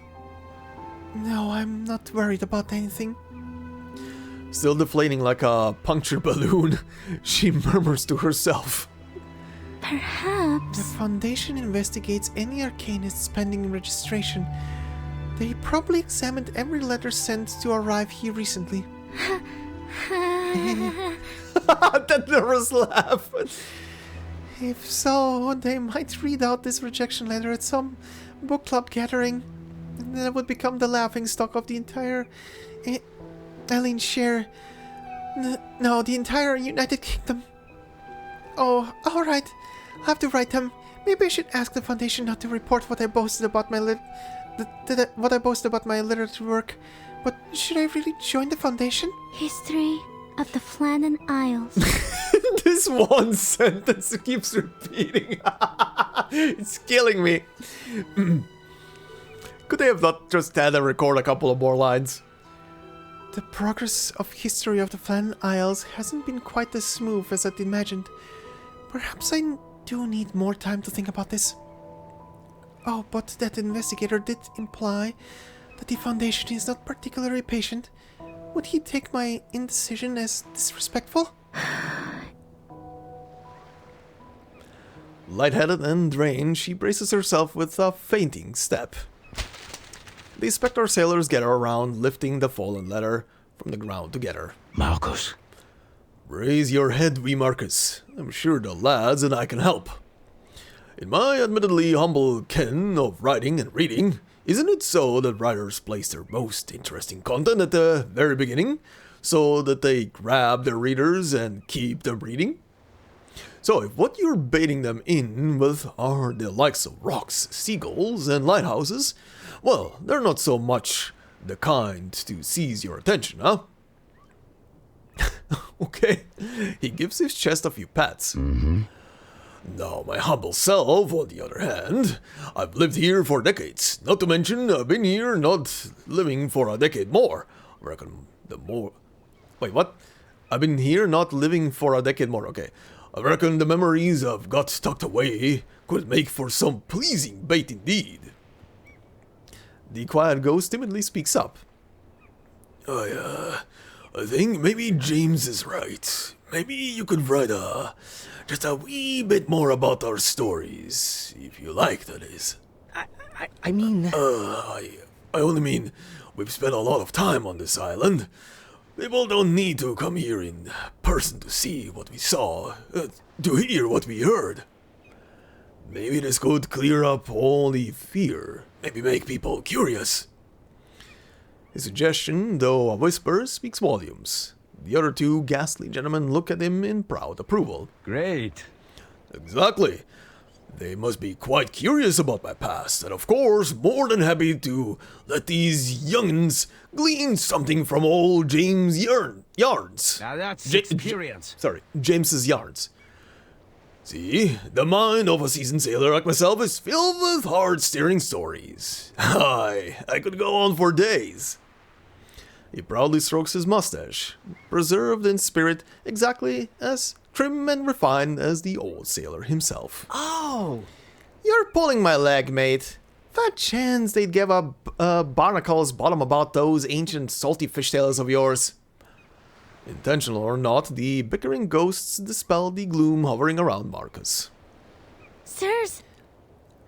No, I'm not worried about anything. Still deflating like a punctured balloon, she murmurs to herself. The Perhaps. Foundation investigates any Arcanists pending registration. They probably examined every letter sent to arrive here recently. That nervous laugh. If so, they might read out this rejection letter at some book club gathering. And then it would become the laughingstock of the entire Eileen share. No, the entire United Kingdom. Oh, alright. I'll have to write them. Maybe I should ask the Foundation not to report what I boasted about my literature work. But should I really join the Foundation? History of the Flannan Isles. This one sentence keeps repeating. It's killing me. Could they have not just had to record a couple of more lines? The progress of history of the Flannan Isles hasn't been quite as smooth as I'd imagined. Perhaps I do need more time to think about this. Oh, but that investigator did imply that the Foundation is not particularly patient. Would he take my indecision as disrespectful? Lightheaded and drained, she braces herself with a fainting step. The Spectre sailors gather around, lifting the fallen letter from the ground together. Marcus. Raise your head, wee Marcus. I'm sure the lads and I can help. In my admittedly humble ken of writing and reading, isn't it so that writers place their most interesting content at the very beginning, so that they grab their readers and keep them reading? So if what you're baiting them in with are the likes of rocks, seagulls, and lighthouses, well, they're not so much the kind to seize your attention, huh? Okay, he gives his chest a few pats. Now, my humble self, on the other hand, I've lived here for decades. Not to mention, I've been here not living for a decade more. I reckon the more... Wait, what? I've been here not living for a decade more, okay. I reckon the memories I've got tucked away could make for some pleasing bait indeed. The quiet ghost timidly speaks up. I think maybe James is right. Maybe you could write just a wee bit more about our stories, if you like, that is. I mean... I only mean, we've spent a lot of time on this island. People don't need to come here in person to see what we saw, to hear what we heard. Maybe this could clear up all the fear, maybe make people curious. His suggestion, though a whisper, speaks volumes. The other two ghastly gentlemen look at him in proud approval. Great. Exactly. They must be quite curious about my past, and of course, more than happy to let these young'uns glean something from old James' yarns. Now that's experience. James's yarns. See, the mind of a seasoned sailor like myself is filled with hard-steering stories. Aye, I could go on for days. He proudly strokes his mustache, preserved in spirit exactly as trim and refined as the old sailor himself. Oh! You're pulling my leg, mate. Fat chance they'd give a barnacle's bottom about those ancient salty fishtails of yours. Intentional or not, the bickering ghosts dispel the gloom hovering around Marcus. Sirs,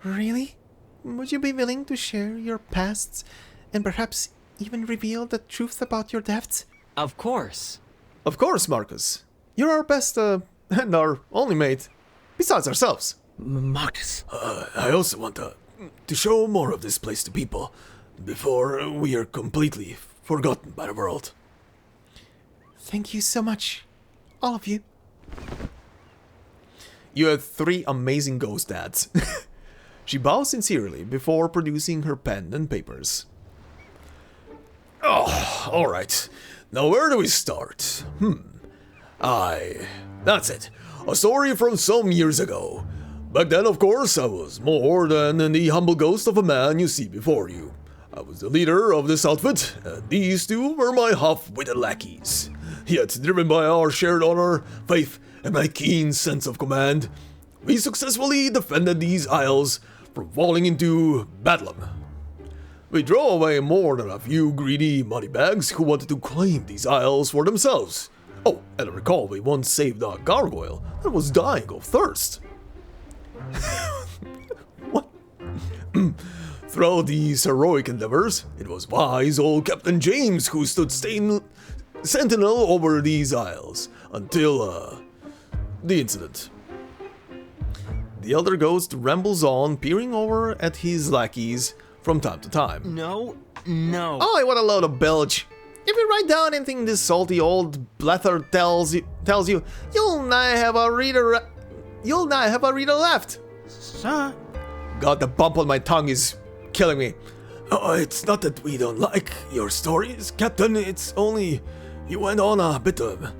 Really? Would you be willing to share your pasts and perhaps even reveal the truth about your deaths? Of course. Of course, Marcus. You're our best, and our only mate. Besides ourselves. Marcus. I also want to show more of this place to people before we are completely forgotten by the world. Thank you so much. All of you. You have 3 amazing ghost dads. She bows sincerely before producing her pen and papers. Oh, alright. Now where do we start? Aye, that's it. A story from some years ago. Back then, of course, I was more than the humble ghost of a man you see before you. I was the leader of this outfit, and these two were my half-witted lackeys. Yet, driven by our shared honor, faith, and my keen sense of command, we successfully defended these isles from falling into bedlam. We drove away more than a few greedy moneybags who wanted to claim these isles for themselves. Oh, and I recall we once saved a gargoyle that was dying of thirst. What? Throughout these heroic endeavors, it was wise old Captain James who stood sentinel over these isles until, the incident. The elder ghost rambles on, peering over at his lackeys from time to time. No. Oh, what a load of bilge. If you write down anything this salty old blether tells you, you'll not have a reader left. Sir? God, the bump on my tongue is killing me. Oh, it's not that we don't like your stories, Captain. It's only you went on a bit of.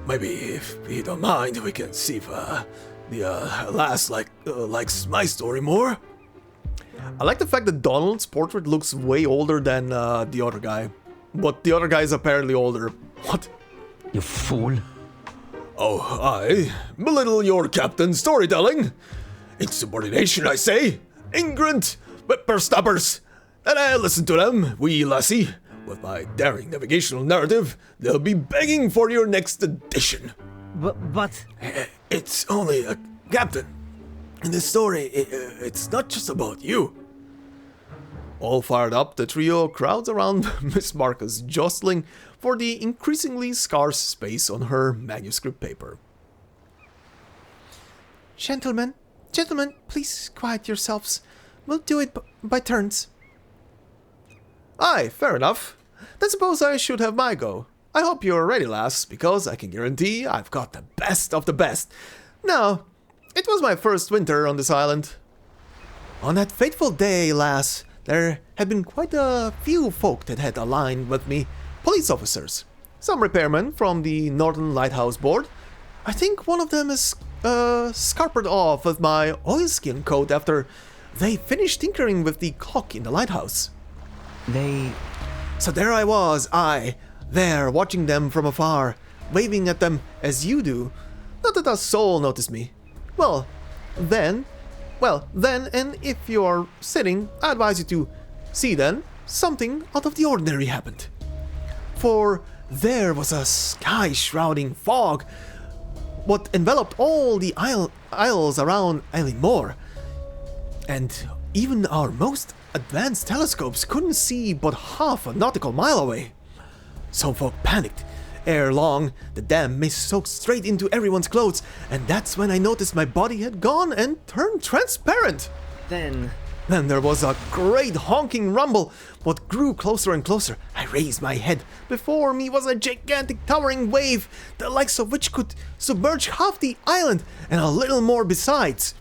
Maybe if you don't mind, we can see if the lass likes my story more. I like the fact that Donald's portrait looks way older than the other guy. But the other guy is apparently older. What? You fool. Oh, I belittle your captain's storytelling. Insubordination, I say. Ignorant whippersnappers. And I listen to them, wee lassie. With my daring navigational narrative, they'll be begging for your next edition. But... It's only a captain. In this story, it's not just about you. All fired up, the trio crowds around Miss Marcus, jostling for the increasingly scarce space on her manuscript paper. Gentlemen, please quiet yourselves. We'll do it by turns. Aye, fair enough. Then suppose I should have my go. I hope you're ready, lass, because I can guarantee I've got the best of the best. Now, it was my first winter on this island. On that fateful day, lass, there had been quite a few folk that had aligned with me. Police officers. Some repairmen from the Northern Lighthouse Board. I think one of them is scarpered off with my oilskin coat after they finished tinkering with the clock in the lighthouse. So there I was, there watching them from afar, waving at them as you do. Not that a soul noticed me. Well, then, and if you're sitting, I advise you to see then, something out of the ordinary happened. For there was a sky-shrouding fog, what enveloped all the isles around Eileen Moor, and even our most advanced telescopes couldn't see but half a nautical mile away. Some folk panicked. Ere long, the damn mist soaked straight into everyone's clothes, and that's when I noticed my body had gone and turned transparent. Then There was a great honking rumble, what grew closer and closer. I raised my head. Before me was a gigantic towering wave, the likes of which could submerge half the island, and a little more besides.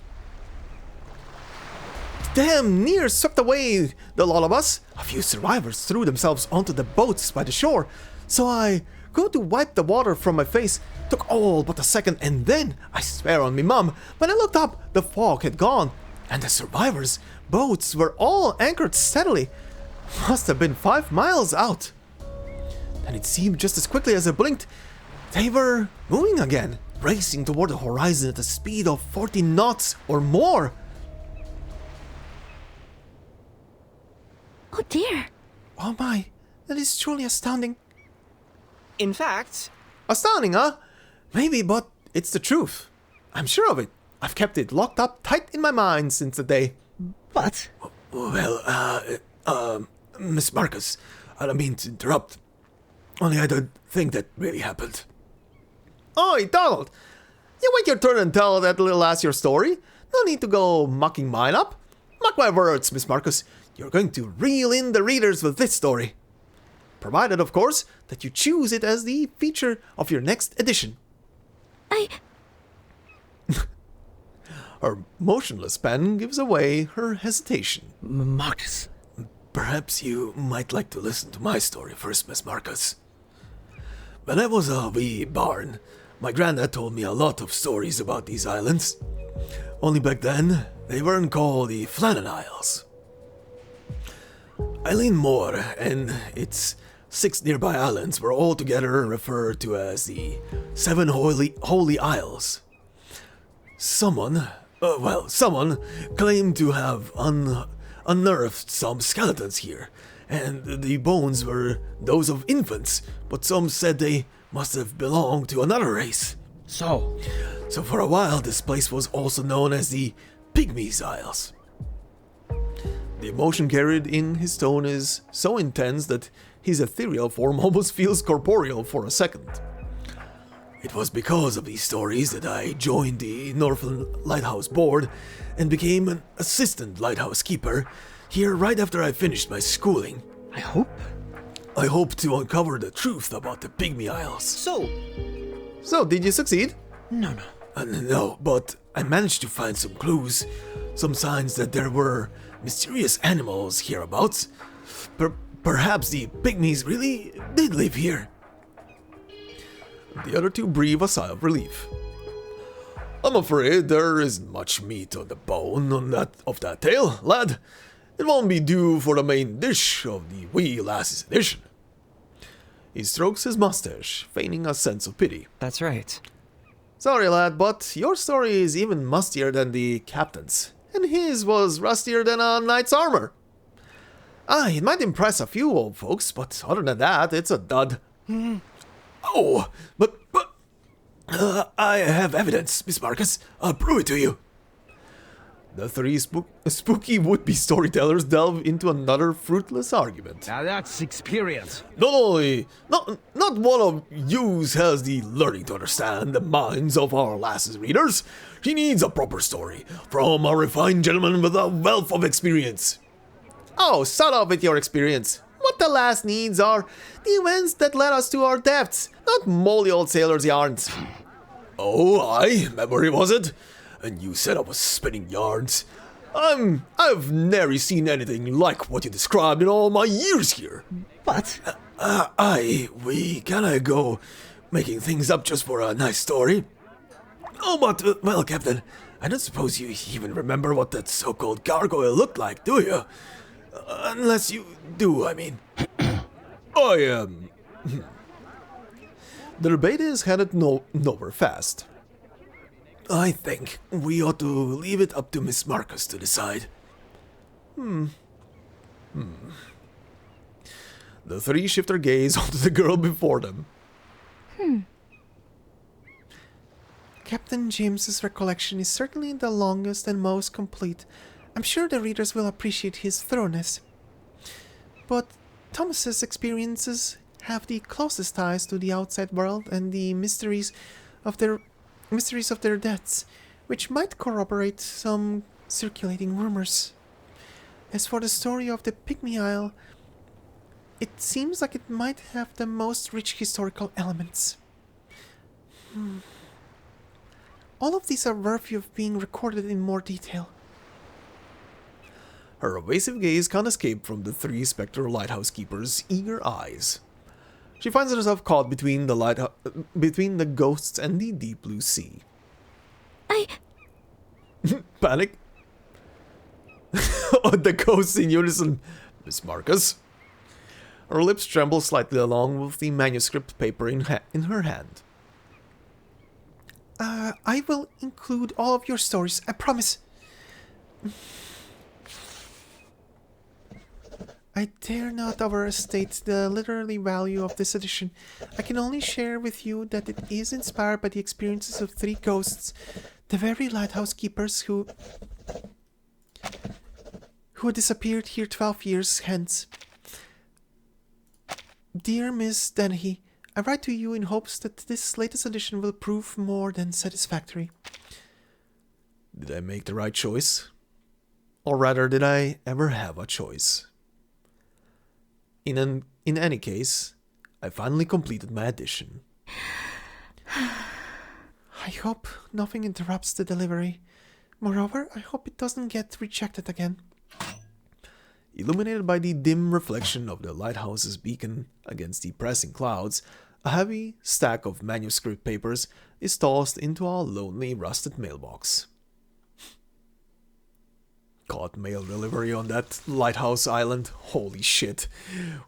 Damn near swept away the lot of us. A few survivors threw themselves onto the boats by the shore, so I go to wipe the water from my face. Took all but a second, and then, I swear on me mum, when I looked up, the fog had gone, and the survivors' boats were all anchored steadily. Must have been 5 miles out. Then it seemed just as quickly as I blinked, they were moving again, racing toward the horizon at a speed of 40 knots or more. Oh dear. Oh my, that is truly astounding. in fact... Astounding, huh? Maybe, but it's the truth. I'm sure of it. I've kept it locked up tight in my mind since the day. But... Well, Miss Marcus, I don't mean to interrupt. Only I don't think that really happened. Oi, Donald! You wait your turn and tell that little ass your story. No need to go mucking mine up. Mark my words, Miss Marcus. You're going to reel in the readers with this story. Provided, of course, that you choose it as the feature of your next edition. Her motionless pen gives away her hesitation. Marcus... Perhaps you might like to listen to my story first, Miss Marcus. When I was a wee bairn, my granddad told me a lot of stories about these islands. Only back then, they weren't called the Flannan Isles. Eileen Moor and its 6 nearby islands were all together referred to as the 7 Holy Isles. Someone claimed to have unearthed some skeletons here, and the bones were those of infants, but some said they must have belonged to another race. So, So for a while, this place was also known as the Pygmies Isles. The emotion carried in his tone is so intense that his ethereal form almost feels corporeal for a second. It was because of these stories that I joined the Northern Lighthouse Board and became an assistant lighthouse keeper here right after I finished my schooling. I hope. I hope to uncover the truth about the Pygmy Isles. So, did you succeed? No. No, but I managed to find some clues, some signs that there were mysterious animals hereabouts. Perhaps the Pygmies really did live here. The other two breathe a sigh of relief. I'm afraid there isn't much meat on the bone of that tale, lad. It won't be due for the main dish of the wee lass's edition. He strokes his mustache, feigning a sense of pity. That's right. Sorry, lad, but your story is even mustier than the captain's, and his was rustier than a knight's armor. It might impress a few old folks, but other than that, it's a dud. Oh, but I have evidence, Miss Marcus. I'll prove it to you. The three spooky would-be storytellers delve into another fruitless argument. Now that's experience. Not one of yous has the learning to understand the minds of our lass's readers. She needs a proper story from a refined gentleman with a wealth of experience. Oh, shut up with your experience. What the lass needs are the events that led us to our deaths, not moldy old sailors' yarns. Oh, aye, memory was it? And you said I was spinning yarns. I've never seen anything like what you described in all my years here. But We kinda go making things up just for a nice story. Oh, but, well, Captain, I don't suppose you even remember what that so-called gargoyle looked like, do you? Unless you do, I mean. The debate is headed nowhere fast. I think we ought to leave it up to Miss Marcus to decide. The three shift their gaze onto the girl before them. Captain James's recollection is certainly the longest and most complete. I'm sure the readers will appreciate his thoroughness. But Thomas's experiences have the closest ties to the outside world and the mysteries of their deaths, which might corroborate some circulating rumors. As for the story of the Pygmy Isle, it seems like it might have the most rich historical elements. All of these are worthy of being recorded in more detail. Her evasive gaze can't escape from the three spectral lighthouse keepers' eager eyes. She finds herself caught between between the ghosts and the deep blue sea. Panic. The ghosts in unison. Miss Marcus. Her lips tremble slightly along with the manuscript paper in her hand. I will include all of your stories, I promise. I dare not overstate the literary value of this edition. I can only share with you that it is inspired by the experiences of three ghosts, the very lighthouse keepers who disappeared here 12 years hence. Dear Miss Dennehy, I write to you in hopes that this latest edition will prove more than satisfactory. Did I make the right choice? Or rather, did I ever have a choice? In any case, I finally completed my edition. I hope nothing interrupts the delivery. Moreover, I hope it doesn't get rejected again. Illuminated by the dim reflection of the lighthouse's beacon against the pressing clouds, a heavy stack of manuscript papers is tossed into a lonely, rusted mailbox. God, mail delivery on that lighthouse island. Holy shit.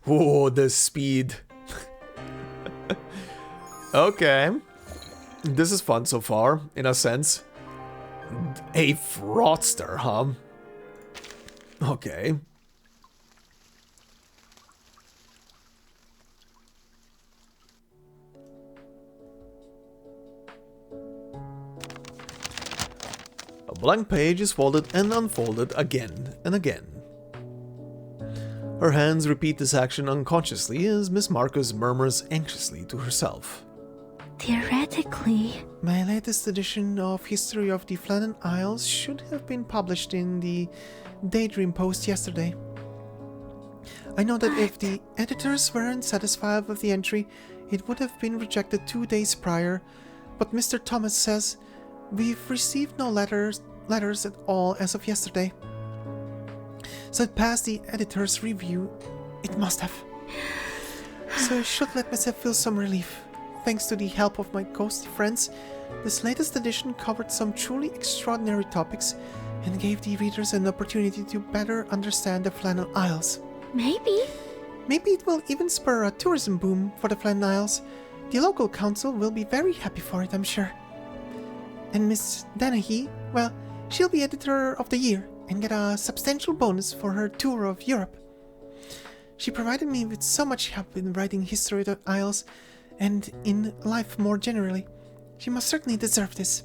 Whoa, the speed. Okay. This is fun so far, in a sense. A fraudster, huh? Okay. A blank page is folded and unfolded again and again. Her hands repeat this action unconsciously as Miss Marcus murmurs anxiously to herself. Theoretically, My latest edition of History of the Flannan Isles should have been published in the Daydream Post yesterday. I know that if the editors weren't satisfied with the entry, it would have been rejected 2 days prior, but Mr. Thomas says we've received no letters at all as of yesterday. So it passed the editor's review. It must have. So I should let myself feel some relief. Thanks to the help of my ghostly friends, this latest edition covered some truly extraordinary topics and gave the readers an opportunity to better understand the Flannan Isles. maybe. Maybe it will even spur a tourism boom for the Flannan Isles. The local council will be very happy for it, I'm sure. And Miss Dennehy, well, she'll be editor of the year and get a substantial bonus for her tour of Europe. She provided me with so much help in writing History of the Isles and in life more generally. She must certainly deserve this.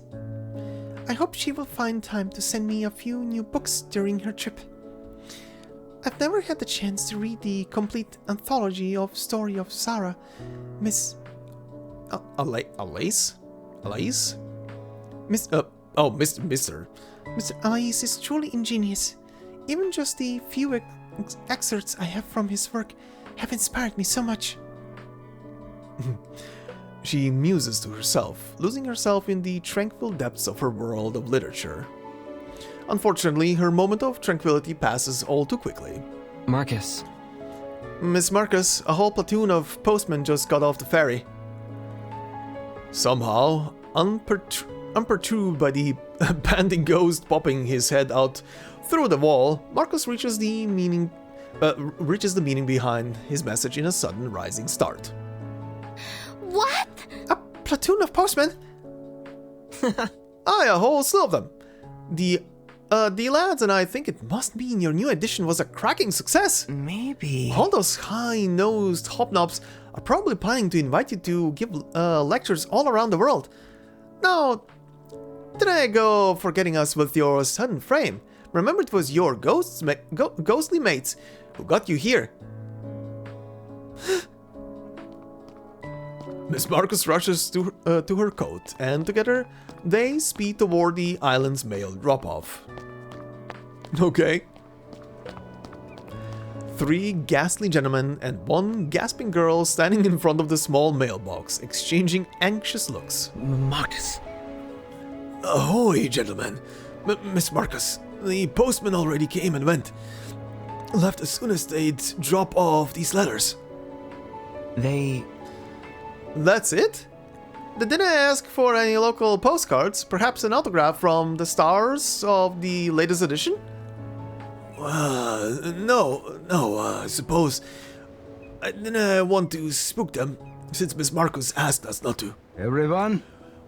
I hope she will find time to send me a few new books during her trip. I've never had the chance to read the complete anthology of Story of Sarah. Miss... Alaise? Alaise? Mr. Mr. Alaise is truly ingenious. Even just the few excerpts I have from his work have inspired me so much. She muses to herself, losing herself in the tranquil depths of her world of literature. Unfortunately, her moment of tranquility passes all too quickly. Marcus. Miss Marcus, a whole platoon of postmen just got off the ferry. Somehow, unperturbed by the panting ghost popping his head out through the wall, Marcus reaches the meaning behind his message in a sudden rising start. What? A platoon of postmen? Aye, a whole slew of them. The lads and I think it must mean your new edition was a cracking success. Maybe. All those high-nosed hobnobs are probably planning to invite you to give lectures all around the world. Now, did I go forgetting us with your sudden frame? Remember it was your ghostly mates who got you here. Miss Marcus rushes to her coat, and together they speed toward the island's mail drop-off. Okay. 3 ghastly gentlemen and 1 gasping girl standing in front of the small mailbox, exchanging anxious looks. Marcus. Ahoy, gentlemen. Miss Marcus, the postman already came and went. Left as soon as they'd drop off these letters. That's it? They didn't ask for any local postcards, perhaps an autograph from the stars of the latest edition? No, I suppose. I didn't want to spook them, since Miss Marcus asked us not to. Everyone?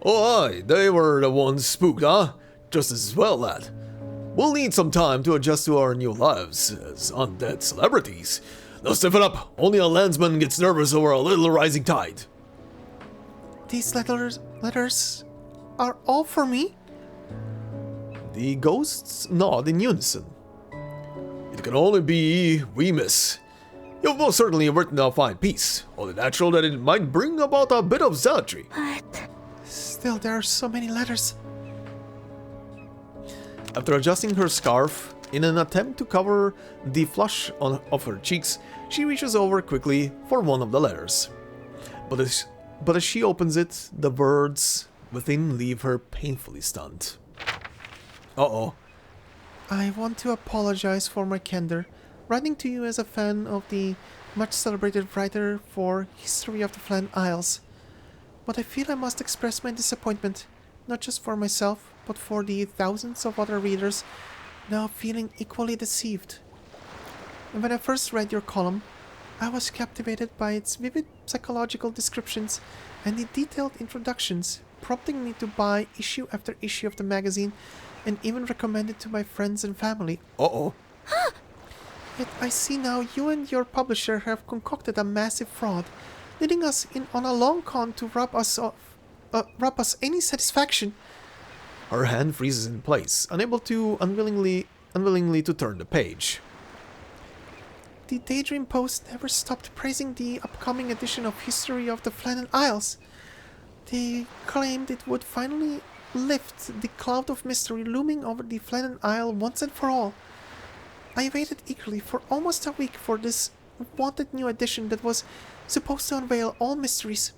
Oh, aye, they were the ones spooked, huh? Just as well, lad. We'll need some time to adjust to our new lives as undead celebrities. Now stiffen up, only a landsman gets nervous over a little rising tide. These letters are all for me? The ghosts nod in unison. It can only be we, miss. You've most certainly written a fine piece, only natural that it might bring about a bit of zealotry. But Still, there are so many letters. After adjusting her scarf, in an attempt to cover the flush of her cheeks, she reaches over quickly for one of the letters. But as she opens it, the words within leave her painfully stunned. Uh-oh. I want to apologize for my candor, writing to you as a fan of the much celebrated writer for History of the Flannan Isles. But I feel I must express my disappointment, not just for myself, but for the thousands of other readers now feeling equally deceived. When I first read your column, I was captivated by its vivid psychological descriptions and the detailed introductions, prompting me to buy issue after issue of the magazine and even recommend it to my friends and family. Uh-oh. Yet I see now you and your publisher have concocted a massive fraud, leading us in on a long con to rob us any satisfaction. Her hand freezes in place, unwillingly to turn the page. The Daydream Post never stopped praising the upcoming edition of History of the Flannan Isles. They claimed it would finally lift the cloud of mystery looming over the Flannan Isle once and for all. I waited eagerly for almost a week for this wanted new edition that was supposed to unveil all mysteries.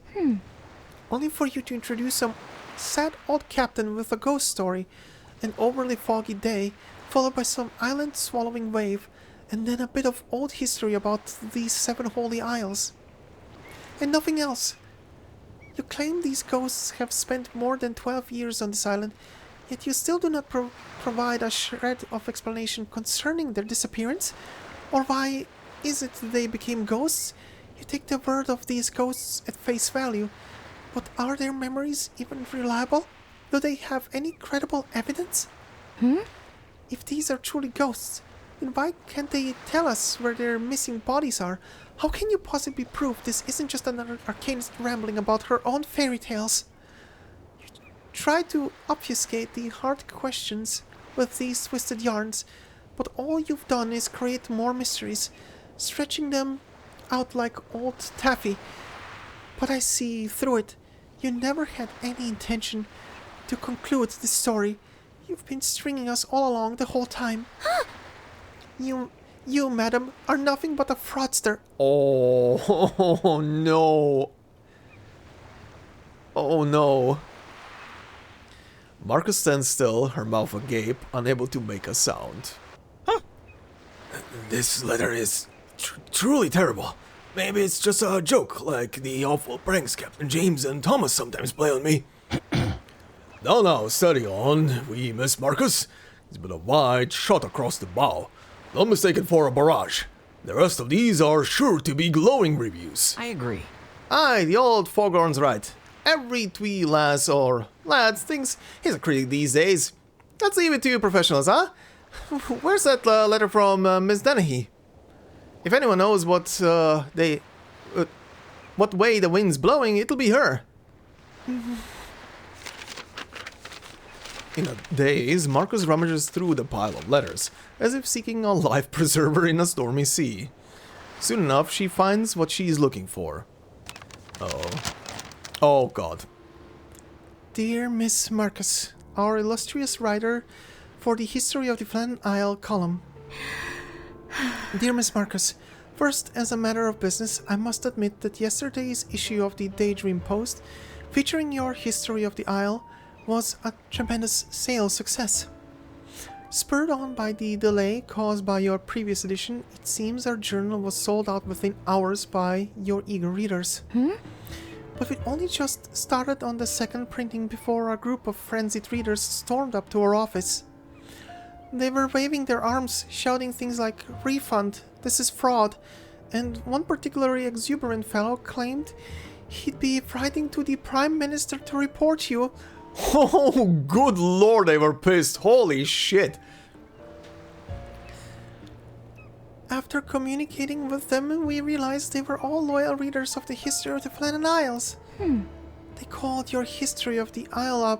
Only for you to introduce some sad old captain with a ghost story, an overly foggy day, followed by some island-swallowing wave, and then a bit of old history about these 7 holy isles. And nothing else. You claim these ghosts have spent more than 12 years on this island, yet you still do not provide a shred of explanation concerning their disappearance, or why is it they became ghosts. You take the word of these ghosts at face value, but are their memories even reliable? Do they have any credible evidence? If these are truly ghosts, then why can't they tell us where their missing bodies are? How can you possibly prove this isn't just another Arcanist rambling about her own fairy tales? You try to obfuscate the hard questions with these twisted yarns, but all you've done is create more mysteries, stretching them out like old taffy. But I see through it. You never had any intention to conclude this story. You've been stringing us all along the whole time. You, madam, are nothing but a fraudster. Oh, no. Oh, no. Marcus stands still, her mouth agape, unable to make a sound. This letter is truly terrible. Maybe it's just a joke, like the awful pranks Captain James and Thomas sometimes play on me. Now, steady on, Miss Marcus. It's been a wide shot across the bow. Don't mistake it for a barrage. The rest of these are sure to be glowing reviews. I agree. Aye, the old foghorn's right. Every twee lass or lad thinks he's a critic these days. Let's leave it to you professionals, huh? Where's that letter from Miss Dennehy? If anyone knows what way the wind's blowing, it'll be her. In a daze, Marcus rummages through the pile of letters, as if seeking a life preserver in a stormy sea. Soon enough, she finds what she's looking for. Oh god. Dear Miss Marcus, our illustrious writer for the History of the Flannan Isle column. Dear Miss Marcus, first, as a matter of business, I must admit that yesterday's issue of the Daydream Post, featuring your History of the Isle, was a tremendous sales success. Spurred on by the delay caused by your previous edition, it seems our journal was sold out within hours by your eager readers. But we only just started on the second printing before a group of frenzied readers stormed up to our office. They were waving their arms, shouting things like, "Refund, this is fraud," and one particularly exuberant fellow claimed he'd be writing to the Prime Minister to report you. Oh, good lord, they were pissed. Holy shit. After communicating with them, we realized they were all loyal readers of the History of the Flannan Isles. They called your History of the Isle a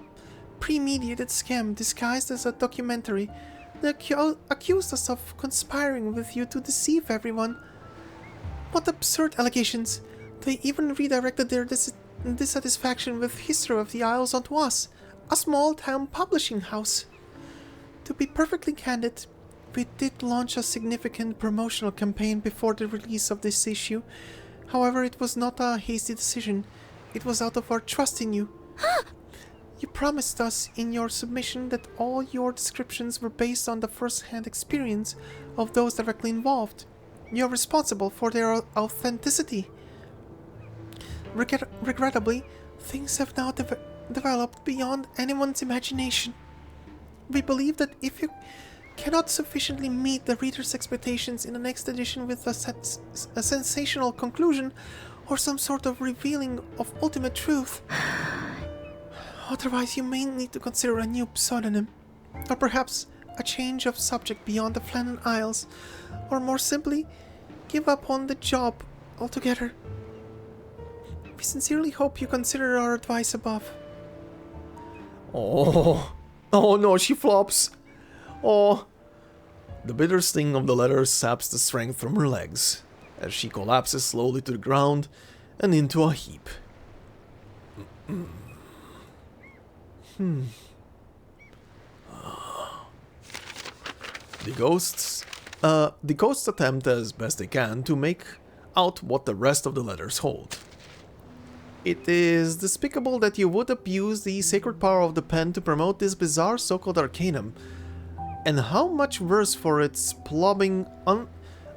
premeditated scam disguised as a documentary. They accused us of conspiring with you to deceive everyone. What absurd allegations! They even redirected their dissatisfaction with History of the Isles onto us, a small-town publishing house. To be perfectly candid, we did launch a significant promotional campaign before the release of this issue. However, it was not a hasty decision. It was out of our trust in you. You promised us in your submission that all your descriptions were based on the first-hand experience of those directly involved. You are responsible for their authenticity. Regrettably, things have now developed beyond anyone's imagination. We believe that if you cannot sufficiently meet the reader's expectations in the next edition with a sensational conclusion or some sort of revealing of ultimate truth. Otherwise, you may need to consider a new pseudonym, or perhaps a change of subject beyond the Flannan Isles, or more simply, give up on the job altogether. We sincerely hope you consider our advice above. Oh no, she flops. Oh. The bitter sting of the letter saps the strength from her legs as she collapses slowly to the ground and into a heap. The ghosts attempt as best they can to make out what the rest of the letters hold. It is despicable that you would abuse the sacred power of the pen to promote this bizarre so-called arcanum, and how much worse for its plobbing,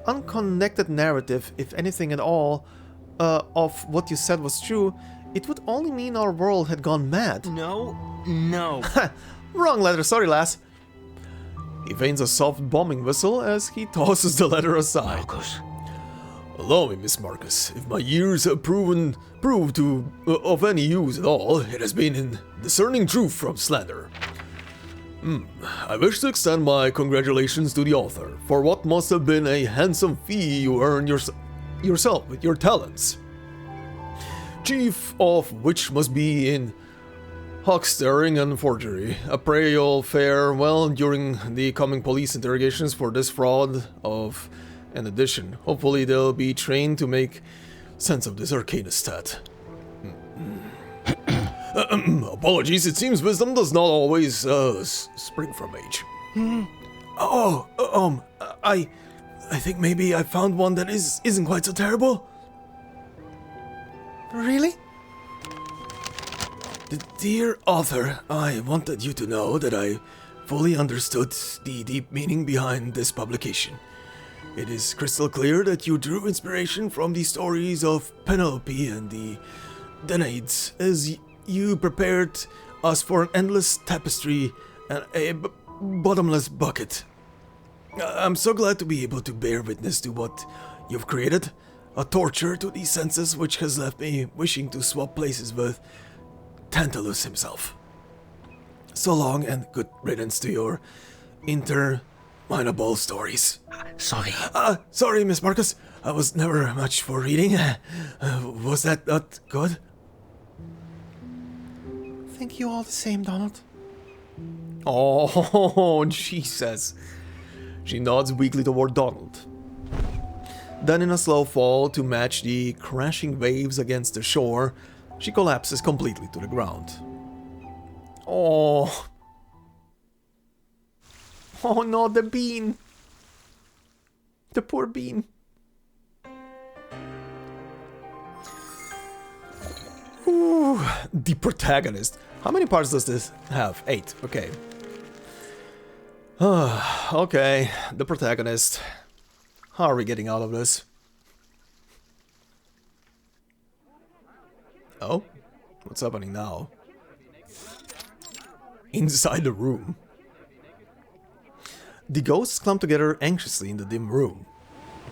unconnected narrative, if anything at all, of what you said was true. It would only mean our world had gone mad. No. Wrong letter, sorry lass. He feigns a soft bombing whistle as he tosses the letter aside. Marcus. Allow me, Miss Marcus. If my years have proved to of any use at all, it has been in discerning truth from slander. I wish to extend my congratulations to the author for what must have been a handsome fee you earned yourself with your talents, chief of which must be in huckstering and forgery. I pray you'll fare well during the coming police interrogations for this fraud of an edition. Hopefully they'll be trained to make sense of this Arcanist stat. Apologies, it seems wisdom does not always spring from age. I think maybe I found one that isn't quite so terrible. Really? Dear author, I wanted you to know that I fully understood the deep meaning behind this publication. It is crystal clear that you drew inspiration from the stories of Penelope and the Danaids as you prepared us for an endless tapestry and a bottomless bucket. I'm so glad to be able to bear witness to what you've created, a torture to the senses which has left me wishing to swap places with Tantalus himself. So long and good riddance to your interminable stories. Sorry. Sorry, Miss Marcus. I was never much for reading. Was that not good? Thank you all the same, Donald. Oh, Jesus. She nods weakly toward Donald. Then in a slow fall to match the crashing waves against the shore, she collapses completely to the ground. Oh. Oh no, the bean. The poor bean. Ooh, the protagonist. How many parts does this have? 8. Okay. Okay, the protagonist. How are we getting out of this? Oh? What's happening now? Inside the room. The ghosts clump together anxiously in the dim room.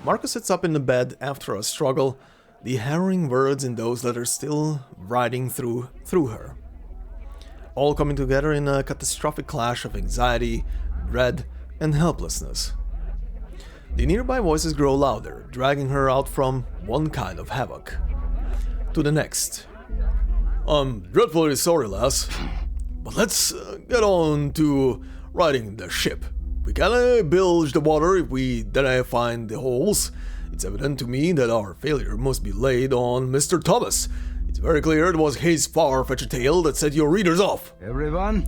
Marcus sits up in the bed after a struggle, the harrowing words in those letters still riding through her. All coming together in a catastrophic clash of anxiety, dread, and helplessness. The nearby voices grow louder, dragging her out from one kind of havoc to the next. I'm dreadfully sorry, lass, but let's get on to righting the ship. We can bilge the water if we then find the holes. It's evident to me that our failure must be laid on Mr. Thomas. It's very clear it was his far-fetched tale that set your readers off. Everyone?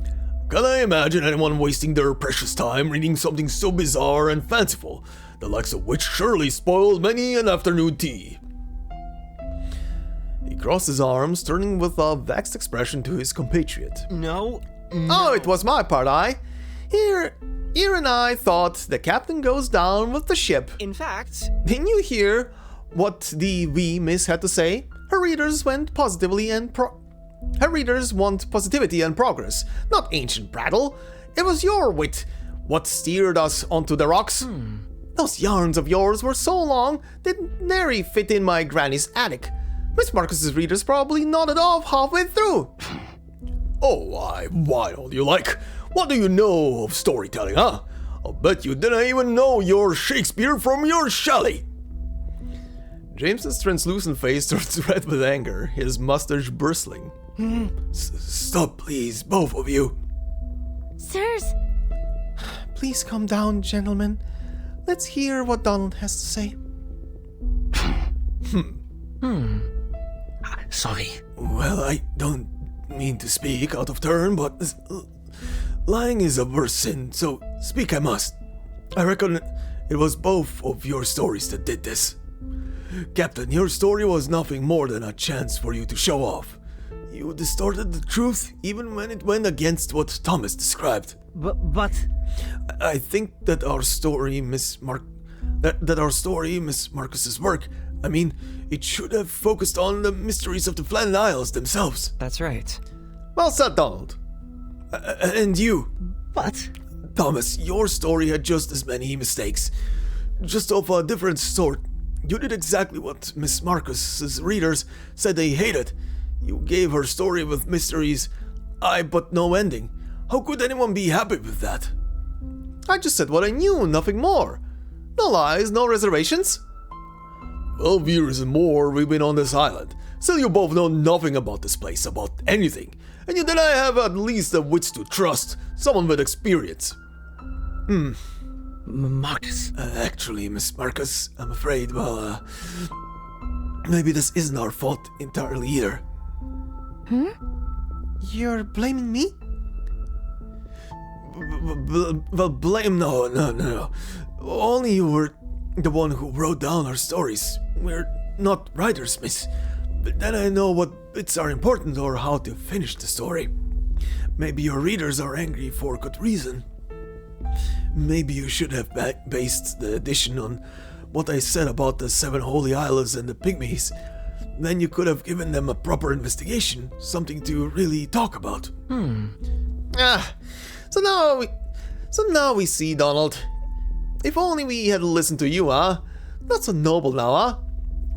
Can I imagine anyone wasting their precious time reading something so bizarre and fanciful, the likes of which surely spoiled many an afternoon tea? He crossed his arms, turning with a vexed expression to his compatriot. No. Oh, it was my part, Here and I thought the captain goes down with the ship. In fact, Didn't you hear what the wee miss had to say? Her readers want positivity and progress, not ancient prattle. It was your wit what steered us onto the rocks? Those yarns of yours were so long, they'd nary fit in my granny's attic. Miss Marcus's readers probably nodded off halfway through. Oh, why don't you like? What do you know of storytelling, huh? I'll bet you didn't even know your Shakespeare from your Shelley. James's translucent face turns red with anger, his mustache bristling. Stop, please, both of you. Sirs, Please calm down, gentlemen. Let's hear what Donald has to say. Sorry. Well, I don't mean to speak out of turn, but lying is a worse sin, so speak I must. I reckon it was both of your stories that did this. Captain, your story was nothing more than a chance for you to show off. You distorted the truth even when it went against what Thomas described. But... I think that our story, Miss Marcus's work, I mean, it should have focused on the mysteries of the Flannan Isles themselves. That's right. Well said, Donald. And you, But... Thomas, your story had just as many mistakes, just of a different sort. You did exactly what Miss Marcus's readers said they hated. You gave her story with mysteries, but no ending. How could anyone be happy with that? I just said what I knew, nothing more. No lies, no reservations. 12 years and more we've been on this island. Still you both know nothing about this place, about anything. And you deny have at least the wits to trust someone with experience. Marcus. Actually, Miss Marcus, I'm afraid, maybe this isn't our fault entirely either. You're blaming me? Well, blame, no. Only you were the one who wrote down our stories. We're not writers, miss. But then I know what bits are important or how to finish the story. Maybe your readers are angry for good reason. Maybe you should have based the edition on what I said about the 7 Holy Isles and the Pygmies. Then you could have given them a proper investigation, something to really talk about. So now we see, Donald. If only we had listened to you, huh? Not so noble now, huh?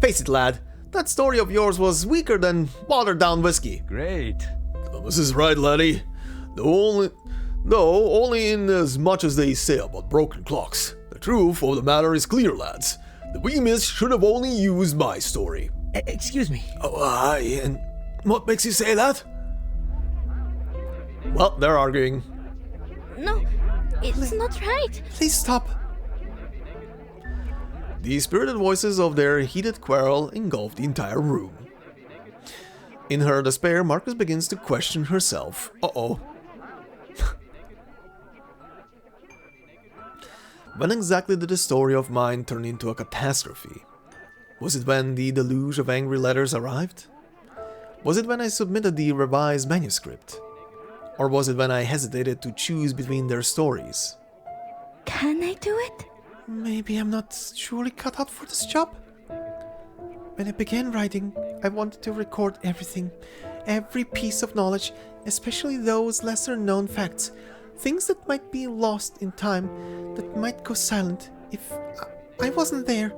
Face it, lad. That story of yours was weaker than watered-down whiskey. Great. Thomas is right, laddie. Only in as much as they say about broken clocks. The truth of the matter is clear, lads. The Weemis should have only used my story. Excuse me. Oh, aye, and what makes you say that? Well, they're arguing. no, it's not right. Please stop. The spirited voices of their heated quarrel engulf the entire room. In her despair, Marcus begins to question herself. Uh-oh. When exactly did the story of mine turn into a catastrophe? Was it when the deluge of angry letters arrived? Was it when I submitted the revised manuscript? Or was it when I hesitated to choose between their stories? Can I do it? Maybe I'm not truly cut out for this job. When I began writing, I wanted to record everything, every piece of knowledge, especially those lesser known facts, things that might be lost in time, that might go silent if I wasn't there.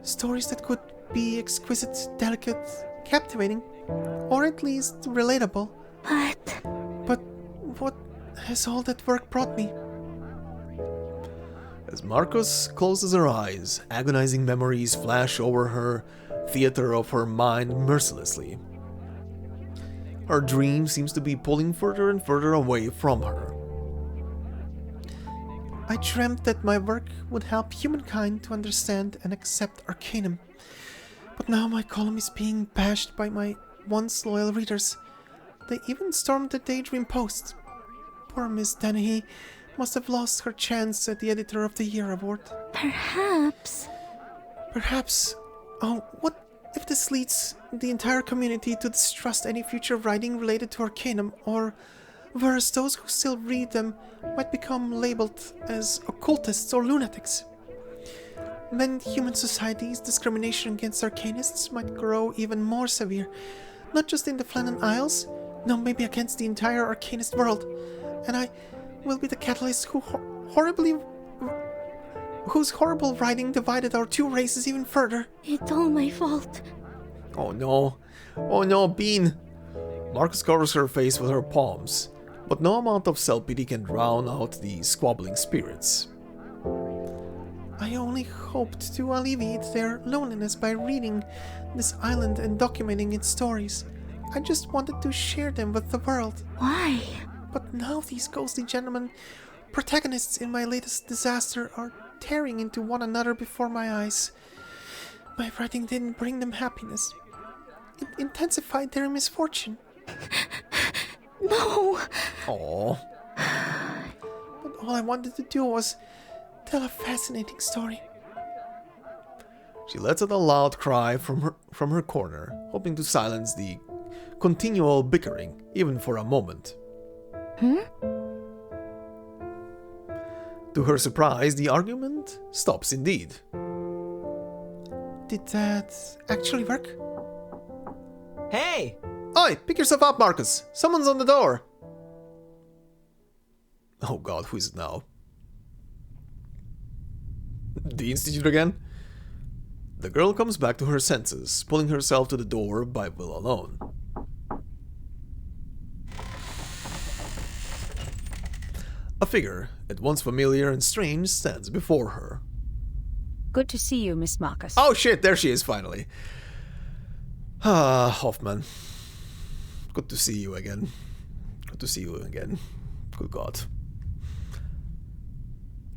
Stories that could be exquisite, delicate, captivating, or at least relatable. But what has all that work brought me? As Marcus closes her eyes, agonizing memories flash over her theater of her mind mercilessly. Her dream seems to be pulling further and further away from her. I dreamt that my work would help humankind to understand and accept Arcanum. But now my column is being bashed by my once loyal readers. They even stormed the Daydream Post. Poor Miss Dennehy must have lost her chance at the Editor of the Year award. Perhaps. Oh, what if this leads the entire community to distrust any future writing related to Arcanum, or worse, those who still read them might become labeled as occultists or lunatics? Then human society's discrimination against Arcanists might grow even more severe, not just in the Flannan Isles, no, maybe against the entire Arcanist world. And I will be the catalyst who horrible writing divided our two races even further. It's all my fault. Oh no. Oh no, Bean. Marcus covers her face with her palms, but no amount of self-pity can drown out the squabbling spirits. I only hoped to alleviate their loneliness by reading this island and documenting its stories. I just wanted to share them with the world. Why? But now these ghostly gentlemen, protagonists in my latest disaster, are tearing into one another before my eyes. My writing didn't bring them happiness. It intensified their misfortune. No! Aww. But all I wanted to do was tell a fascinating story. She lets out a loud cry from her corner, hoping to silence the continual bickering, even for a moment. To her surprise, the argument stops indeed. Did that actually work? Hey! Oi, pick yourself up, Marcus. Someone's on the door. Oh god, who is it now? The Institute again? The girl comes back to her senses, pulling herself to the door by will alone. A figure, at once familiar and strange, stands before her. Good to see you, Miss Marcus. Oh shit, there she is finally. Ah, Hoffman. Good to see you again. Good to see you again. Good God.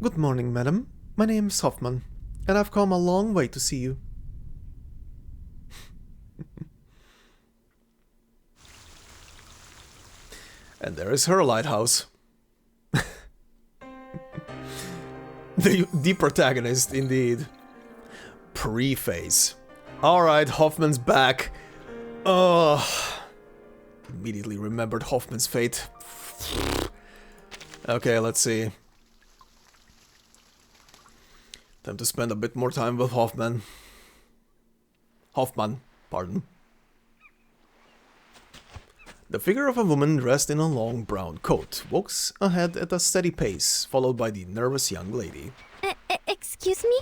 Good morning, madam. My name's Hoffman, and I've come a long way to see you. And there is her lighthouse. The protagonist, indeed. Preface. Alright, Hoffman's back. Immediately remembered Hoffman's fate. Okay, let's see. Time to spend a bit more time with Hoffman. Hoffman, pardon. The figure of a woman dressed in a long brown coat walks ahead at a steady pace, followed by the nervous young lady. Excuse me?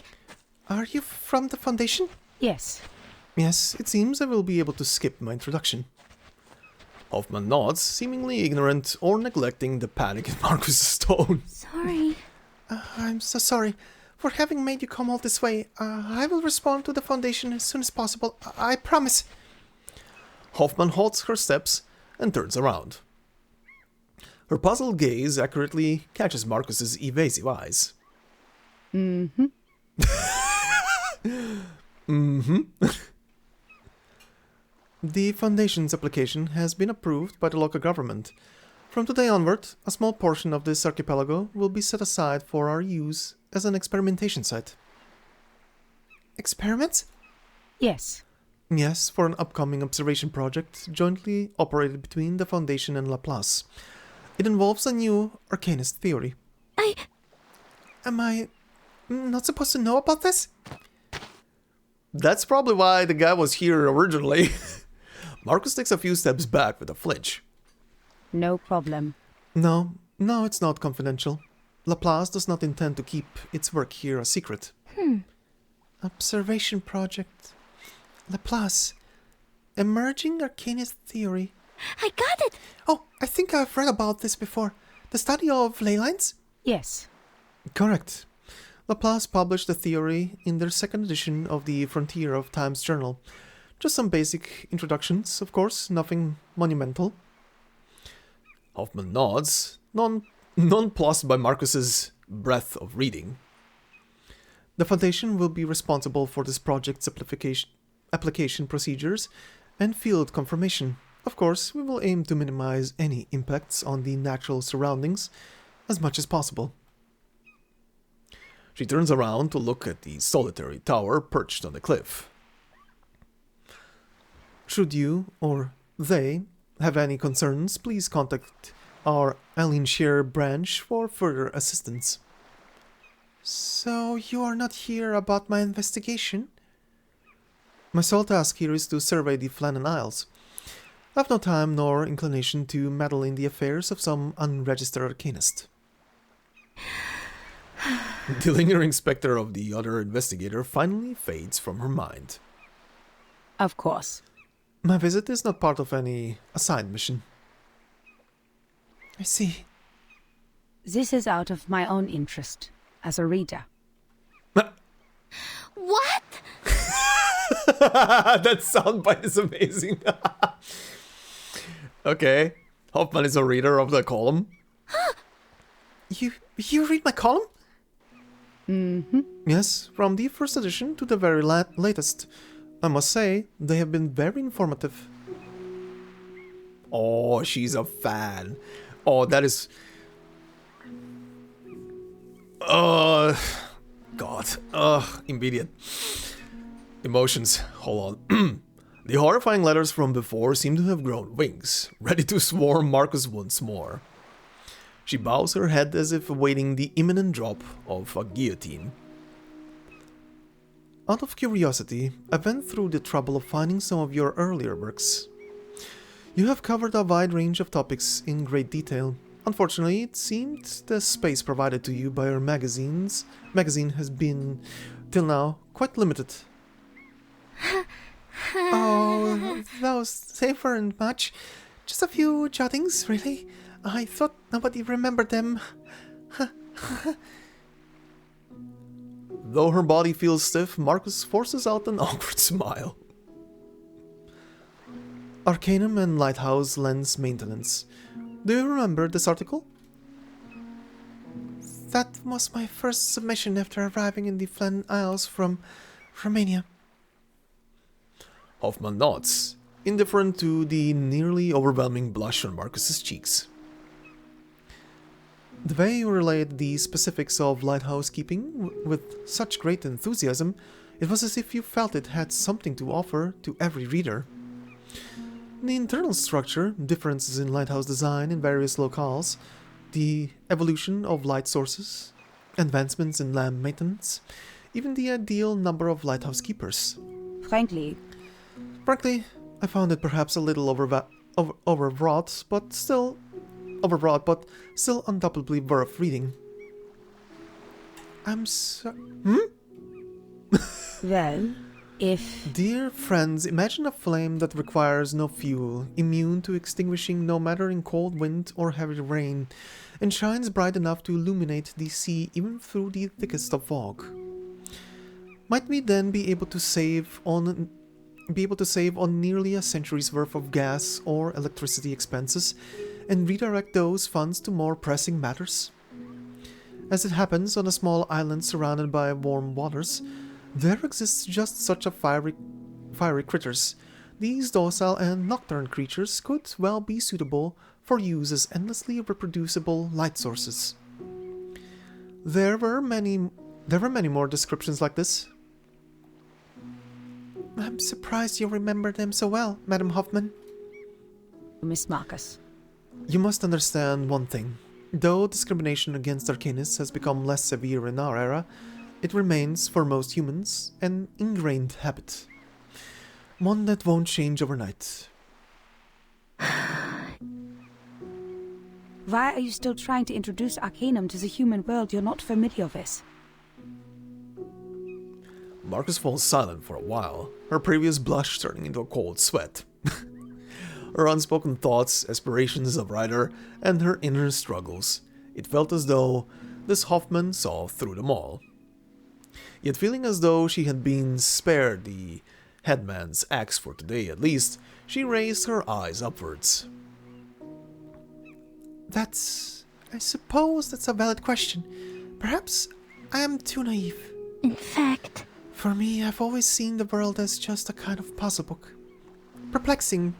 Are you from the Foundation? Yes. Yes, it seems I will be able to skip my introduction. Hoffman nods, seemingly ignorant or neglecting the panic in Marcus's tone. Sorry. I'm so sorry for having made you come all this way. I will respond to the Foundation as soon as possible. I promise. Hoffman halts her steps and turns around. Her puzzled gaze accurately catches Marcus's evasive eyes. Mm-hmm. Mm-hmm. The Foundation's application has been approved by the local government. From today onward, a small portion of this archipelago will be set aside for our use as an experimentation site. Experiments? Yes. Yes, for an upcoming observation project jointly operated between the Foundation and Laplace. It involves a new Arcanist theory. Am I not supposed to know about this? That's probably why the guy was here originally. Marcus takes a few steps back with a flinch. No problem. No, it's not confidential. Laplace does not intend to keep its work here a secret. Observation project. Laplace. Emerging Arcanist theory. I got it! Oh, I think I've read about this before. The study of ley lines? Yes. Correct. Laplace published the theory in their second edition of the Frontier of Time's journal. Just some basic introductions, of course, nothing monumental. Hoffman nods, nonplussed by Marcus's breadth of reading. The Foundation will be responsible for this project's application procedures and field confirmation. Of course, we will aim to minimize any impacts on the natural surroundings as much as possible. She turns around to look at the solitary tower perched on the cliff. Should you, or they, have any concerns, please contact our Alinshire branch for further assistance. So, you are not here about my investigation? My sole task here is to survey the Flannan Isles. I have no time nor inclination to meddle in the affairs of some unregistered arcanist. The lingering specter of the other investigator finally fades from her mind. Of course. My visit is not part of any assigned mission. I see. This is out of my own interest as a reader. What? That soundbite is amazing. Okay. Hoffman is a reader of the column. You read my column? Mm-hmm. Yes, from the first edition to the very latest. I must say, they have been very informative. Oh, she's a fan. Oh, that is... God. Immediate. Emotions. Hold on. The horrifying letters from before seem to have grown wings, ready to swarm Marcus once more. She bows her head as if awaiting the imminent drop of a guillotine. Out of curiosity, I went through the trouble of finding some of your earlier works. You have covered a wide range of topics in great detail. Unfortunately, it seemed the space provided to you by your magazine has been, till now, quite limited. Oh, those, they weren't much. Just a few jottings, really. I thought nobody remembered them. Though her body feels stiff, Marcus forces out an awkward smile. Arcanum and Lighthouse lens maintenance. Do you remember this article? That was my first submission after arriving in the Flen Isles from Romania. Hoffman nods, indifferent to the nearly overwhelming blush on Marcus's cheeks. The way you relayed the specifics of lighthouse keeping with such great enthusiasm, it was as if you felt it had something to offer to every reader. The internal structure, differences in lighthouse design in various locales, the evolution of light sources, advancements in lamp maintenance, even the ideal number of lighthouse keepers. Frankly, I found it perhaps a little overwrought, but still undoubtedly worth reading. I'm so... well, if... Dear friends, imagine a flame that requires no fuel, immune to extinguishing no matter in cold wind or heavy rain, and shines bright enough to illuminate the sea even through the thickest of fog. Might we then be able to save on nearly a century's worth of gas or electricity expenses, and redirect those funds to more pressing matters? As it happens, on a small island surrounded by warm waters, there exists just such a fiery critters. These docile and nocturne creatures could well be suitable for use as endlessly reproducible light sources. There were many more descriptions like this. I'm surprised you remember them so well, Madam Hoffman. Miss Marcus. You must understand one thing. Though discrimination against Arcanists has become less severe in our era, it remains, for most humans, an ingrained habit. One that won't change overnight. Why are you still trying to introduce Arcanum to the human world you're not familiar with? Marcus falls silent for a while, her previous blush turning into a cold sweat. Her unspoken thoughts, aspirations of writer, and her inner struggles. It felt as though this Hoffman saw through them all. Yet feeling as though she had been spared the headman's axe for today at least, she raised her eyes upwards. I suppose that's a valid question. Perhaps I am too naive. In fact... For me, I've always seen the world as just a kind of puzzle book. Perplexing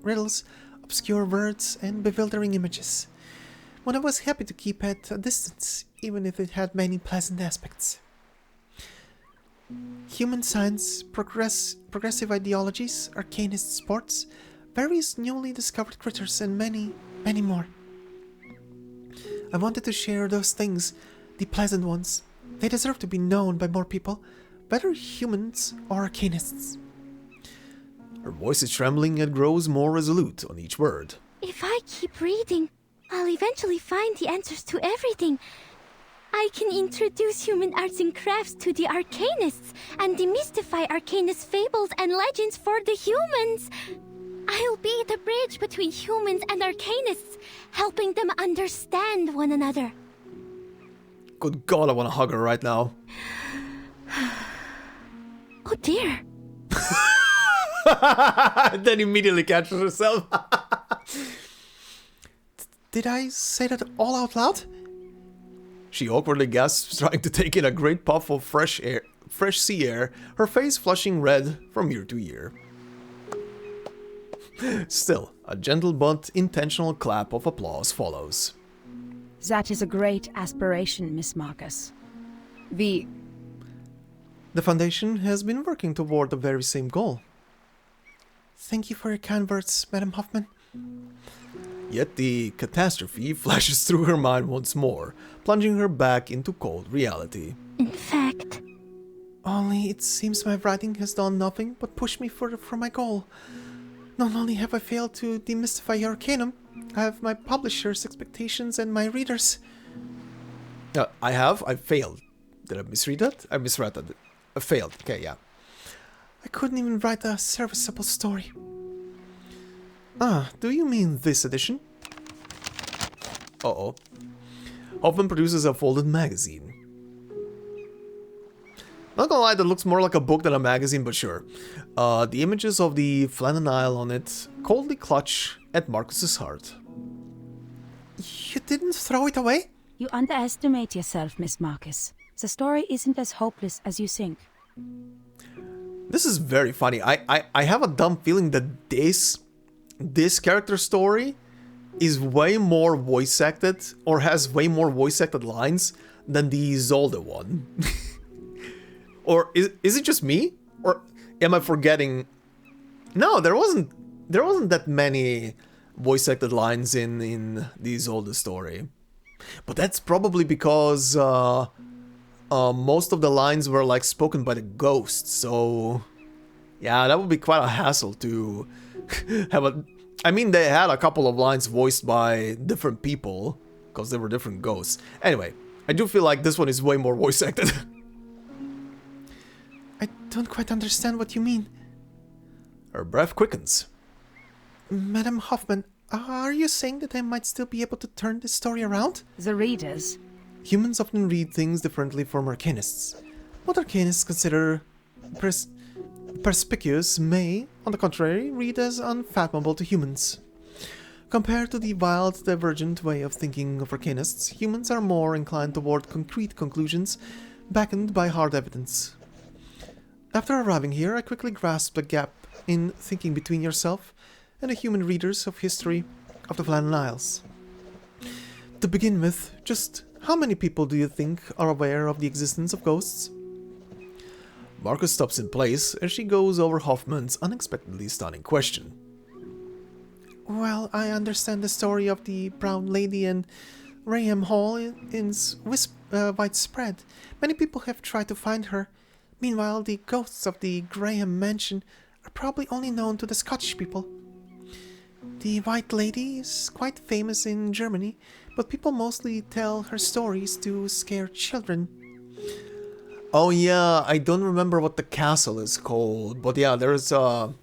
riddles, obscure words, and bewildering images. One I was happy to keep at a distance, even if it had many pleasant aspects. Human science, progressive ideologies, arcanist sports, various newly discovered critters, and many, many more. I wanted to share those things, the pleasant ones. They deserve to be known by more people, whether humans or arcanists. Her voice is trembling and grows more resolute on each word. If I keep reading, I'll eventually find the answers to everything. I can introduce human arts and crafts to the Arcanists and demystify Arcanist fables and legends for the humans. I'll be the bridge between humans and Arcanists, helping them understand one another. Good God, I want to hug her right now. Oh dear. Then immediately catches herself. Did I say that all out loud? She awkwardly gasps, trying to take in a great puff of fresh sea air, her face flushing red from ear to ear. Still, a gentle but intentional clap of applause follows. That is a great aspiration, Miss Marcus. The Foundation has been working toward the very same goal. Thank you for your kind words, Madam Hoffman. Yet the catastrophe flashes through her mind once more, plunging her back into cold reality. In fact... Only it seems my writing has done nothing but push me further from my goal. Not only have I failed to demystify Arcanum, I have my publisher's expectations and my readers. I failed. Did I misread that? I misread that. I failed. Okay, yeah. I couldn't even write a serviceable story. Ah, do you mean this edition? Uh-oh. Hoffman produces a folded magazine. Not gonna lie, that looks more like a book than a magazine, but sure. The images of the Flannan Isle on it coldly clutch at Marcus's heart. You didn't throw it away? You underestimate yourself, Miss Marcus. The story isn't as hopeless as you think. This is very funny. I have a dumb feeling that this character story is way more voice acted, or has way more voice acted lines than the Isolda one. Or is it just me? Or am I forgetting? No, there wasn't that many voice acted lines in the Isolda story. But that's probably because most of the lines were like spoken by the ghosts, so yeah, that would be quite a hassle to have a... I mean, they had a couple of lines voiced by different people, because they were different ghosts. Anyway, I do feel like this one is way more voice acted. I don't quite understand what you mean. Her breath quickens. Madam Hoffman, are you saying that I might still be able to turn this story around? The readers. Humans often read things differently from Arcanists. What Arcanists consider perspicuous may, on the contrary, read as unfathomable to humans. Compared to the wild, divergent way of thinking of Arcanists, humans are more inclined toward concrete conclusions, backed by hard evidence. After arriving here, I quickly grasped the gap in thinking between yourself and the human readers of history of the Flannan Isles. To begin with, just how many people do you think are aware of the existence of ghosts? Marcus stops in place as she goes over Hoffman's unexpectedly stunning question. Well, I understand the story of the Brown Lady and Raham Hall is widespread. Many people have tried to find her. Meanwhile, the ghosts of the Graham Mansion are probably only known to the Scottish people. The White Lady is quite famous in Germany, but people mostly tell her stories to scare children. Oh yeah, I don't remember what the castle is called, but yeah, there's the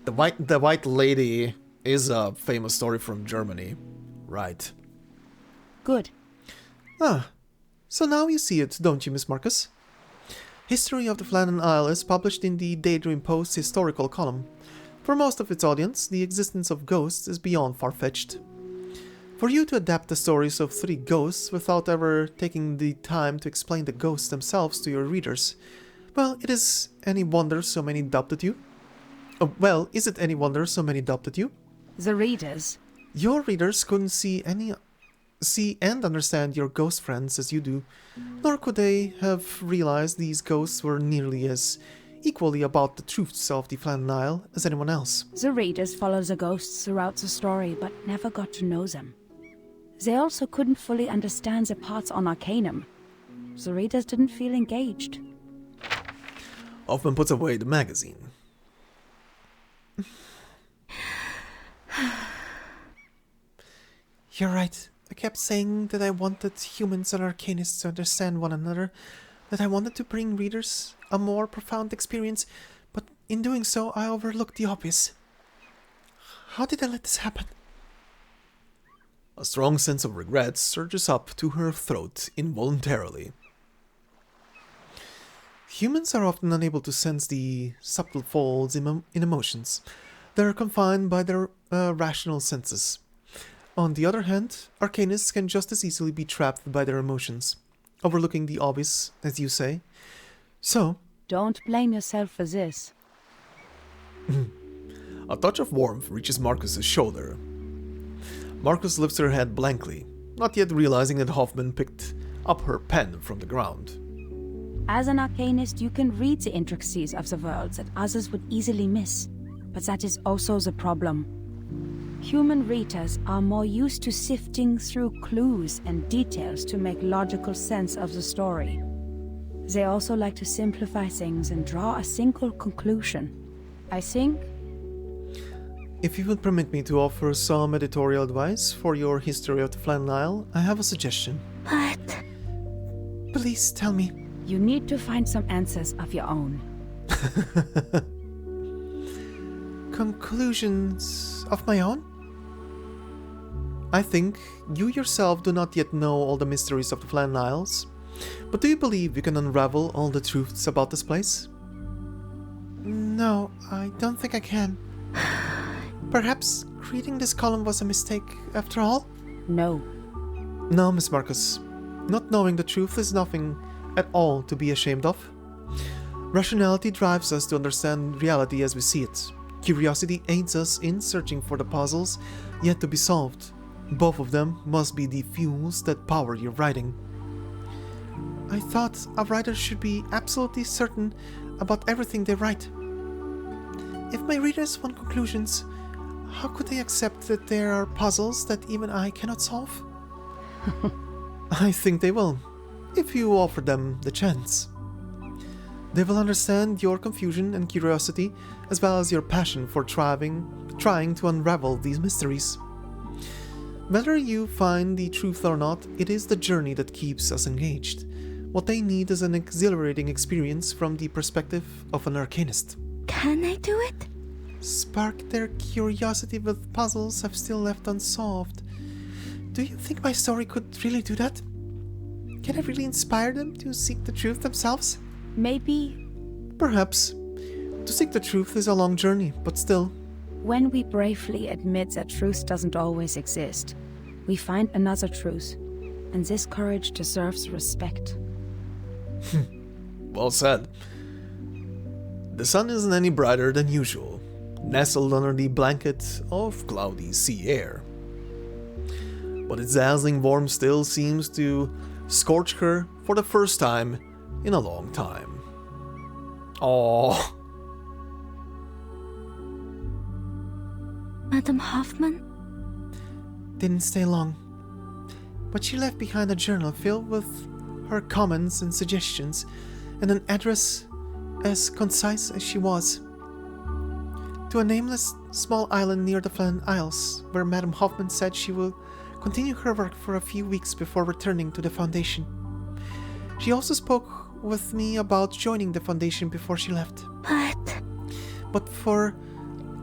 White Lady is a famous story from Germany. Right. Good. Ah, so now you see it, don't you, Miss Marcus? History of the Flannan Isle is published in the Daydream Post's historical column. For most of its audience, the existence of ghosts is beyond far-fetched. For you to adapt the stories of 3 ghosts without ever taking the time to explain the ghosts themselves to your readers, well, is it any wonder so many doubted you? The readers. Your readers couldn't see and understand your ghost friends as you do, nor could they have realized these ghosts were nearly as equally about the truths of the Flannan Isle as anyone else. The readers follow the ghosts throughout the story, but never got to know them. They also couldn't fully understand the parts on Arcanum. The readers didn't feel engaged. Hoffman puts away the magazine. You're right. I kept saying that I wanted humans and Arcanists to understand one another, that I wanted to bring readers a more profound experience, but in doing so I overlooked the obvious. How did I let this happen? A strong sense of regret surges up to her throat involuntarily. Humans are often unable to sense the subtle folds in emotions. They are confined by their rational senses. On the other hand, Arcanists can just as easily be trapped by their emotions, overlooking the obvious, as you say. So... Don't blame yourself for this. A touch of warmth reaches Marcus's shoulder. Marcus lifts her head blankly, not yet realizing that Hoffman picked up her pen from the ground. As an Arcanist, you can read the intricacies of the world that others would easily miss. But that is also the problem. Human readers are more used to sifting through clues and details to make logical sense of the story. They also like to simplify things and draw a single conclusion. I think... If you would permit me to offer some editorial advice for your history of the Flan Isle, I have a suggestion. What? Please tell me. You need to find some answers of your own. Conclusions of my own? I think you yourself do not yet know all the mysteries of the Flan Isles, but do you believe you can unravel all the truths about this place? No, I don't think I can. Perhaps creating this column was a mistake after all? No. No, Miss Marcus. Not knowing the truth is nothing at all to be ashamed of. Rationality drives us to understand reality as we see it. Curiosity aids us in searching for the puzzles yet to be solved. Both of them must be the fuels that power your writing. I thought a writer should be absolutely certain about everything they write. If my readers want conclusions, how could they accept that there are puzzles that even I cannot solve? I think they will, if you offer them the chance. They will understand your confusion and curiosity, as well as your passion for trying to unravel these mysteries. Whether you find the truth or not, it is the journey that keeps us engaged. What they need is an exhilarating experience from the perspective of an Arcanist. Can I do it? Spark their curiosity with puzzles I've still left unsolved. Do you think my story could really do that? Can I really inspire them to seek the truth themselves? Maybe... Perhaps. To seek the truth is a long journey, but still. When we bravely admit that truth doesn't always exist, we find another truth, and this courage deserves respect. Well said. The sun isn't any brighter than usual, nestled under the blanket of cloudy sea air. But its dazzling warmth still seems to scorch her for the first time in a long time. Aww. Madam Hoffman? Didn't stay long, but she left behind a journal filled with her comments and suggestions, and an address as concise as she was. To a nameless small island near the Flan Isles, where Madam Hoffman said she will continue her work for a few weeks before returning to the Foundation. She also spoke with me about joining the Foundation before she left. But for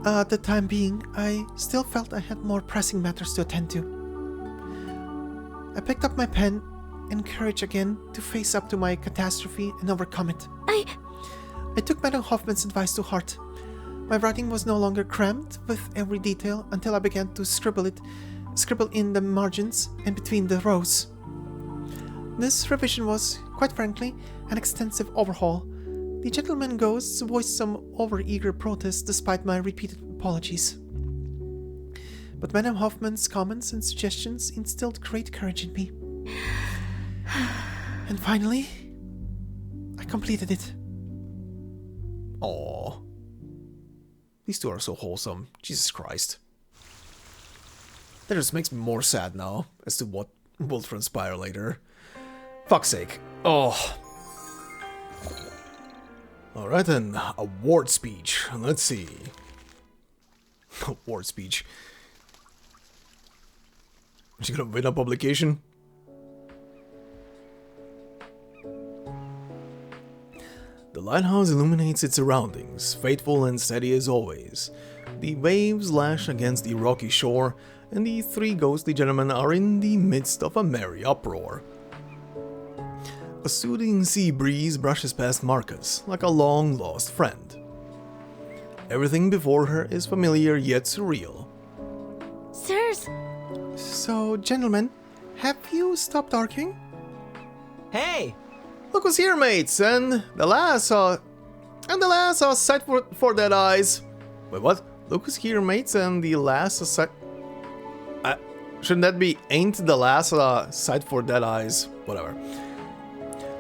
the time being, I still felt I had more pressing matters to attend to. I picked up my pen and courage again to face up to my catastrophe and overcome it. I took Madam Hoffman's advice to heart. My writing was no longer crammed with every detail until I began to scribble in the margins and between the rows. This revision was, quite frankly, an extensive overhaul. The gentleman ghosts voiced some over-eager protest despite my repeated apologies. But Madame Hoffman's comments and suggestions instilled great courage in me. And finally, I completed it. Aww. These two are so wholesome. Jesus Christ. That just makes me more sad now as to what will transpire later. Fuck's sake. Oh. Alright then, award speech. Let's see. Award speech. She's gonna win a publication. The lighthouse illuminates its surroundings, faithful and steady as always. The waves lash against the rocky shore, and the three ghostly gentlemen are in the midst of a merry uproar. A soothing sea breeze brushes past Marcus, like a long-lost friend. Everything before her is familiar yet surreal. Sirs, So, gentlemen, have you stopped arguing? Hey! Look who's here, mates, and the last saw sight for dead eyes. Wait, what? Look who's here, mates, and the last saw sight. Shouldn't that be ain't the last sight for dead eyes? Whatever.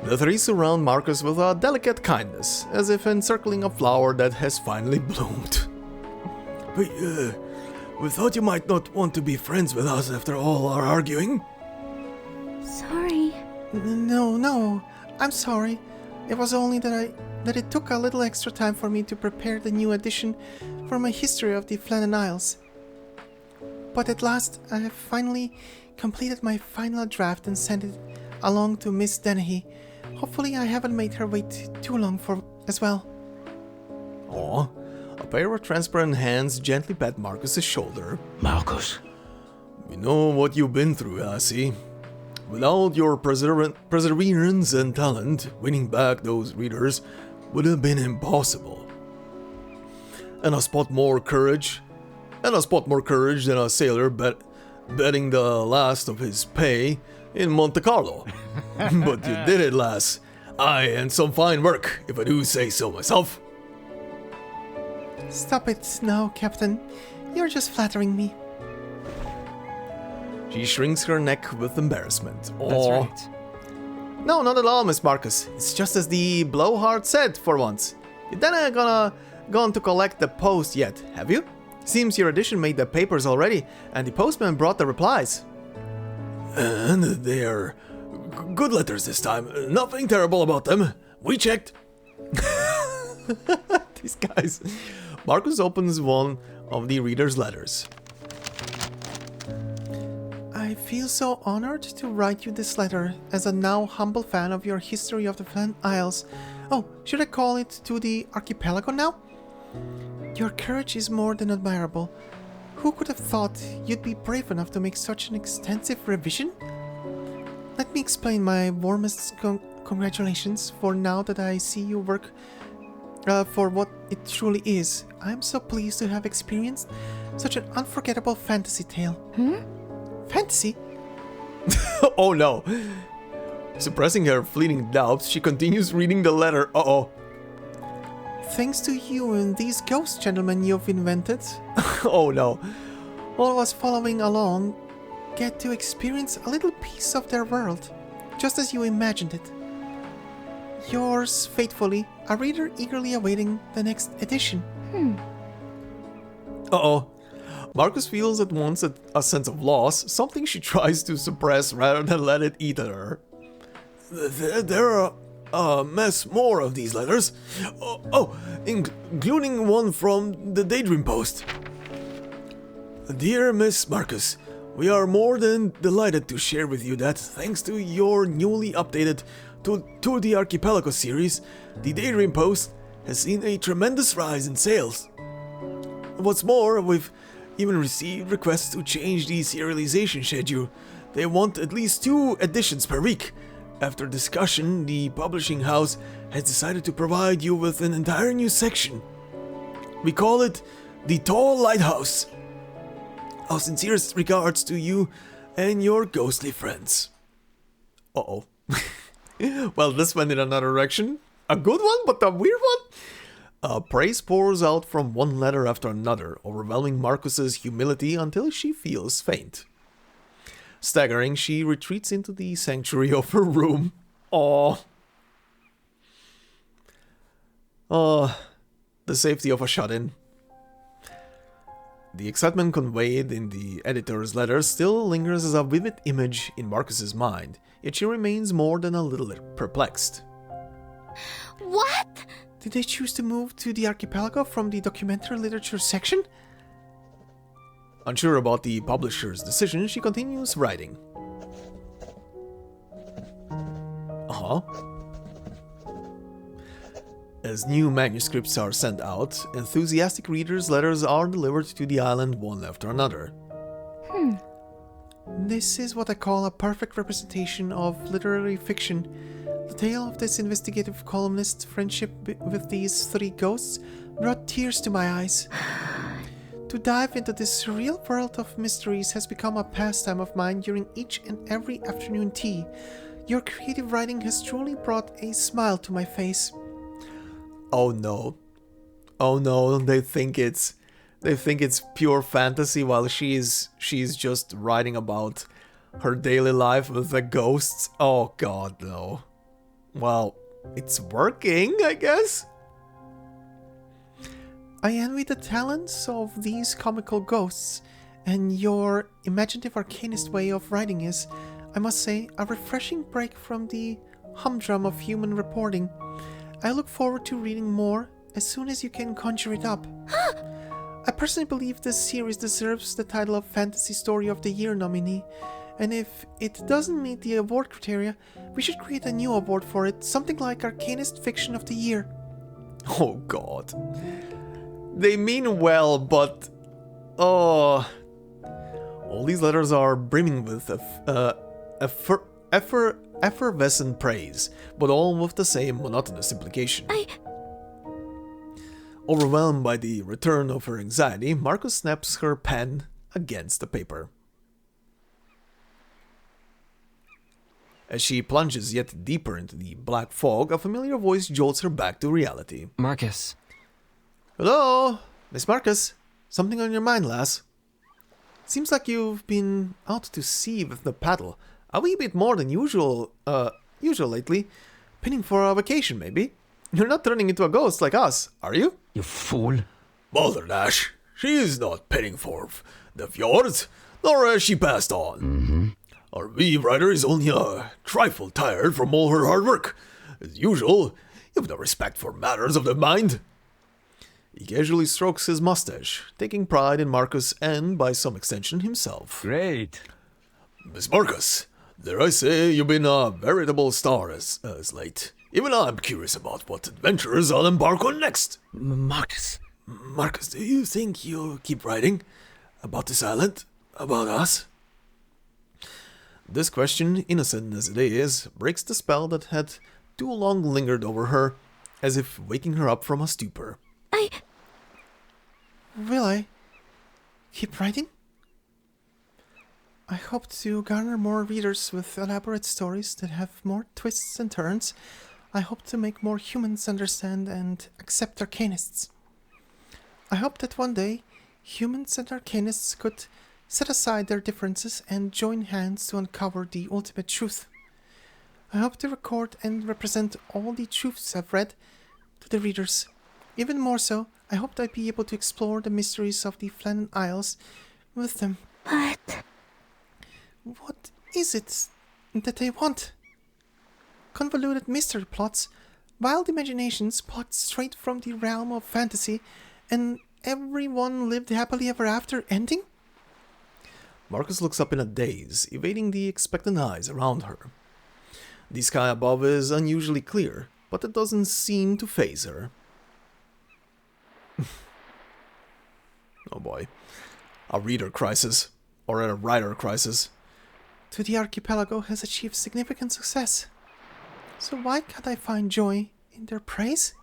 The three surround Marcus with a delicate kindness, as if encircling a flower that has finally bloomed. We thought you might not want to be friends with us after all our arguing. sorry. No, I'm sorry. It was only that it took a little extra time for me to prepare the new edition for my history of the Flannan Isles. But at last, I have finally completed my final draft and sent it along to Miss Dennehy. Hopefully I haven't made her wait too long for as well. Aw. A pair of transparent hands gently pat Marcus's shoulder. Marcus. We know what you've been through, Lassie. Without your perseverance and talent, winning back those readers would have been impossible. And a spot more courage than a sailor betting the last of his pay in Monte Carlo. But you did it, lass. Aye, and some fine work, if I do say so myself. Stop it now, Captain. You're just flattering me. She shrinks her neck with embarrassment. That's Aw. right. No, not at all, Miss Marcus. It's just as the blowhard said for once. You didn't gone to collect the post yet, have you? Seems your edition made the papers already, and the postman brought the replies. And they're good letters this time. Nothing terrible about them. We checked. These guys. Marcus opens one of the reader's letters. I feel so honored to write you this letter as a now humble fan of your history of the Flannan Isles. Oh, should I call it to the archipelago now? Your courage is more than admirable. Who could have thought you'd be brave enough to make such an extensive revision? Let me explain my warmest congratulations, for now that I see you work for what it truly is, I am so pleased to have experienced such an unforgettable fantasy tale. Fantasy? Oh no. Suppressing her fleeting doubts, she continues reading the letter. Uh-oh. Thanks to you and these ghost gentlemen you've invented, Oh no. all of us following along get to experience a little piece of their world, just as you imagined it. Yours faithfully, a reader eagerly awaiting the next edition. Uh-oh. Marcus feels at once a sense of loss, something she tries to suppress rather than let it eat at her. There are a mess more of these letters. Including one from the Daydream Post. Dear Miss Marcus, we are more than delighted to share with you that, thanks to your newly updated To the Archipelago series, the Daydream Post has seen a tremendous rise in sales. What's more, we've even received requests to change the serialization schedule. They want at least 2 editions per week. After discussion, the publishing house has decided to provide you with an entire new section. We call it the Tall Lighthouse. Our sincerest regards to you and your ghostly friends. Uh-oh. Well, this went in another direction. A good one, but a weird one? Praise pours out from one letter after another, overwhelming Marcus's humility until she feels faint. Staggering, she retreats into the sanctuary of her room. Aww. The safety of a shut-in. The excitement conveyed in the editor's letter still lingers as a vivid image in Marcus's mind, yet she remains more than a little perplexed. What? Did they choose to move to the archipelago from the documentary literature section? Unsure about the publisher's decision, she continues writing. As new manuscripts are sent out, enthusiastic readers' letters are delivered to the island one after another. This is what I call a perfect representation of literary fiction. The tale of this investigative columnist's friendship with these 3 ghosts brought tears to my eyes. To dive into this surreal world of mysteries has become a pastime of mine during each and every afternoon tea. Your creative writing has truly brought a smile to my face. Oh no. Oh no, they think it's pure fantasy while she's just writing about her daily life with the ghosts. Oh god, no. Well, it's working, I guess. I envy the talents of these comical ghosts, and your imaginative arcanist way of writing is, I must say, a refreshing break from the humdrum of human reporting. I look forward to reading more as soon as you can conjure it up. I personally believe this series deserves the title of Fantasy Story of the Year nominee, and if it doesn't meet the award criteria, we should create a new award for it, something like Arcanist Fiction of the Year. Oh god. They mean well, but... oh... all these letters are brimming with effervescent praise, but all with the same monotonous implication. Overwhelmed by the return of her anxiety, Marcus snaps her pen against the paper. As she plunges yet deeper into the black fog, a familiar voice jolts her back to reality. Marcus. Hello, Miss Marcus. Something on your mind, lass? Seems like you've been out to sea with the paddle. A wee bit more than usual lately. Pinning for a vacation, maybe? You're not turning into a ghost like us, are you? You fool. Balderdash, she is not penning for the fjords, nor has she passed on. Our wee writer is only a trifle tired from all her hard work. As usual, you've no respect for matters of the mind. He casually strokes his mustache, taking pride in Marcus and, by some extension, himself. Great. Miss Marcus, dare I say you've been a veritable star as late. Even I'm curious about what adventures I'll embark on next. Marcus. Marcus, do you think you'll keep writing about this island? About us? This question, innocent as it is, breaks the spell that had too long lingered over her, as if waking her up from a stupor. Will I keep writing? I hope to garner more readers with elaborate stories that have more twists and turns. I hope to make more humans understand and accept Arcanists. I hope that one day, humans and Arcanists could set aside their differences and join hands to uncover the ultimate truth. I hope to record and represent all the truths I've read to the readers. Even more so, I hope I'd be able to explore the mysteries of the Flannan Isles with them. But... what is it that they want? Convoluted mystery plots, wild imaginations plucked straight from the realm of fantasy, and everyone lived happily ever after ending? Marcus looks up in a daze, evading the expectant eyes around her. The sky above is unusually clear, but it doesn't seem to faze her. Oh boy. A reader crisis. Or a writer crisis. To the archipelago has achieved significant success. So why can't I find joy in their praise?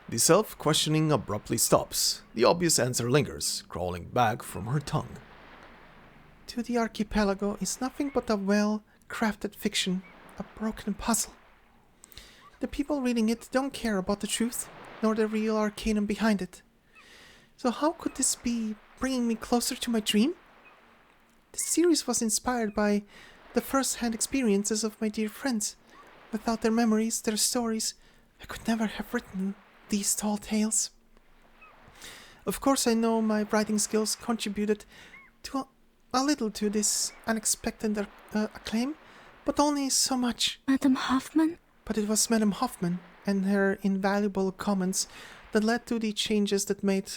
The self-questioning abruptly stops. The obvious answer lingers, crawling back from her tongue. To the archipelago is nothing but a well-crafted fiction, a broken puzzle. The people reading it don't care about the truth, nor the real arcanum behind it. So how could this be bringing me closer to my dream? The series was inspired by the first-hand experiences of my dear friends. Without their memories, their stories, I could never have written these tall tales. Of course, I know my writing skills contributed to a little to this unexpected acclaim, but only so much. Madam Hoffman? But it was Madam Hoffman and her invaluable comments that led to the changes that made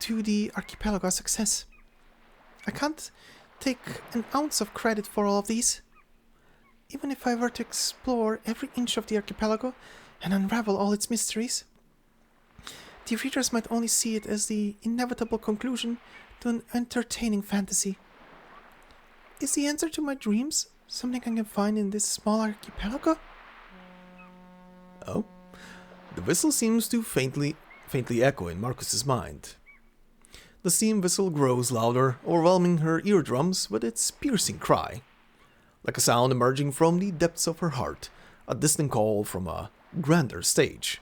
to the archipelago a success. I can't take an ounce of credit for all of these. Even if I were to explore every inch of the archipelago and unravel all its mysteries, the readers might only see it as the inevitable conclusion to an entertaining fantasy. Is the answer to my dreams something I can find in this small archipelago? Oh? The whistle seems to faintly echo in Marcus's mind. The steam whistle grows louder, overwhelming her eardrums with its piercing cry. Like a sound emerging from the depths of her heart, a distant call from a grander stage.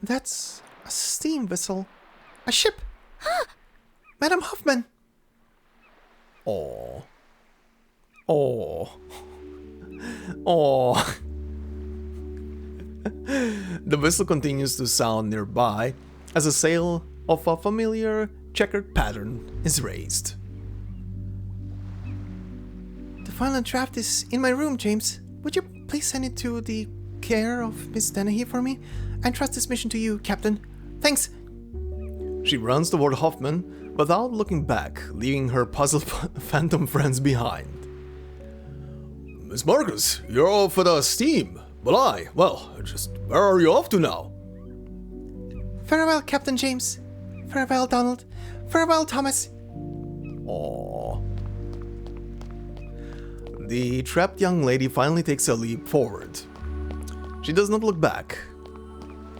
That's a steam whistle. A ship! Madam Hoffman! Aww. Aww. Aww. The whistle continues to sound nearby as a sail of a familiar checkered pattern is raised. The final draft is in my room, James. Would you please send it to the care of Miss Dennehy for me? I trust this mission to you, Captain. Thanks! She runs toward Hoffman without looking back, leaving her puzzled phantom friends behind. Miss Marcus, you're off with a steam. But where are you off to now? Farewell, Captain James. Farewell, Donald. Farewell, Thomas. Aww. The trapped young lady finally takes a leap forward. She does not look back.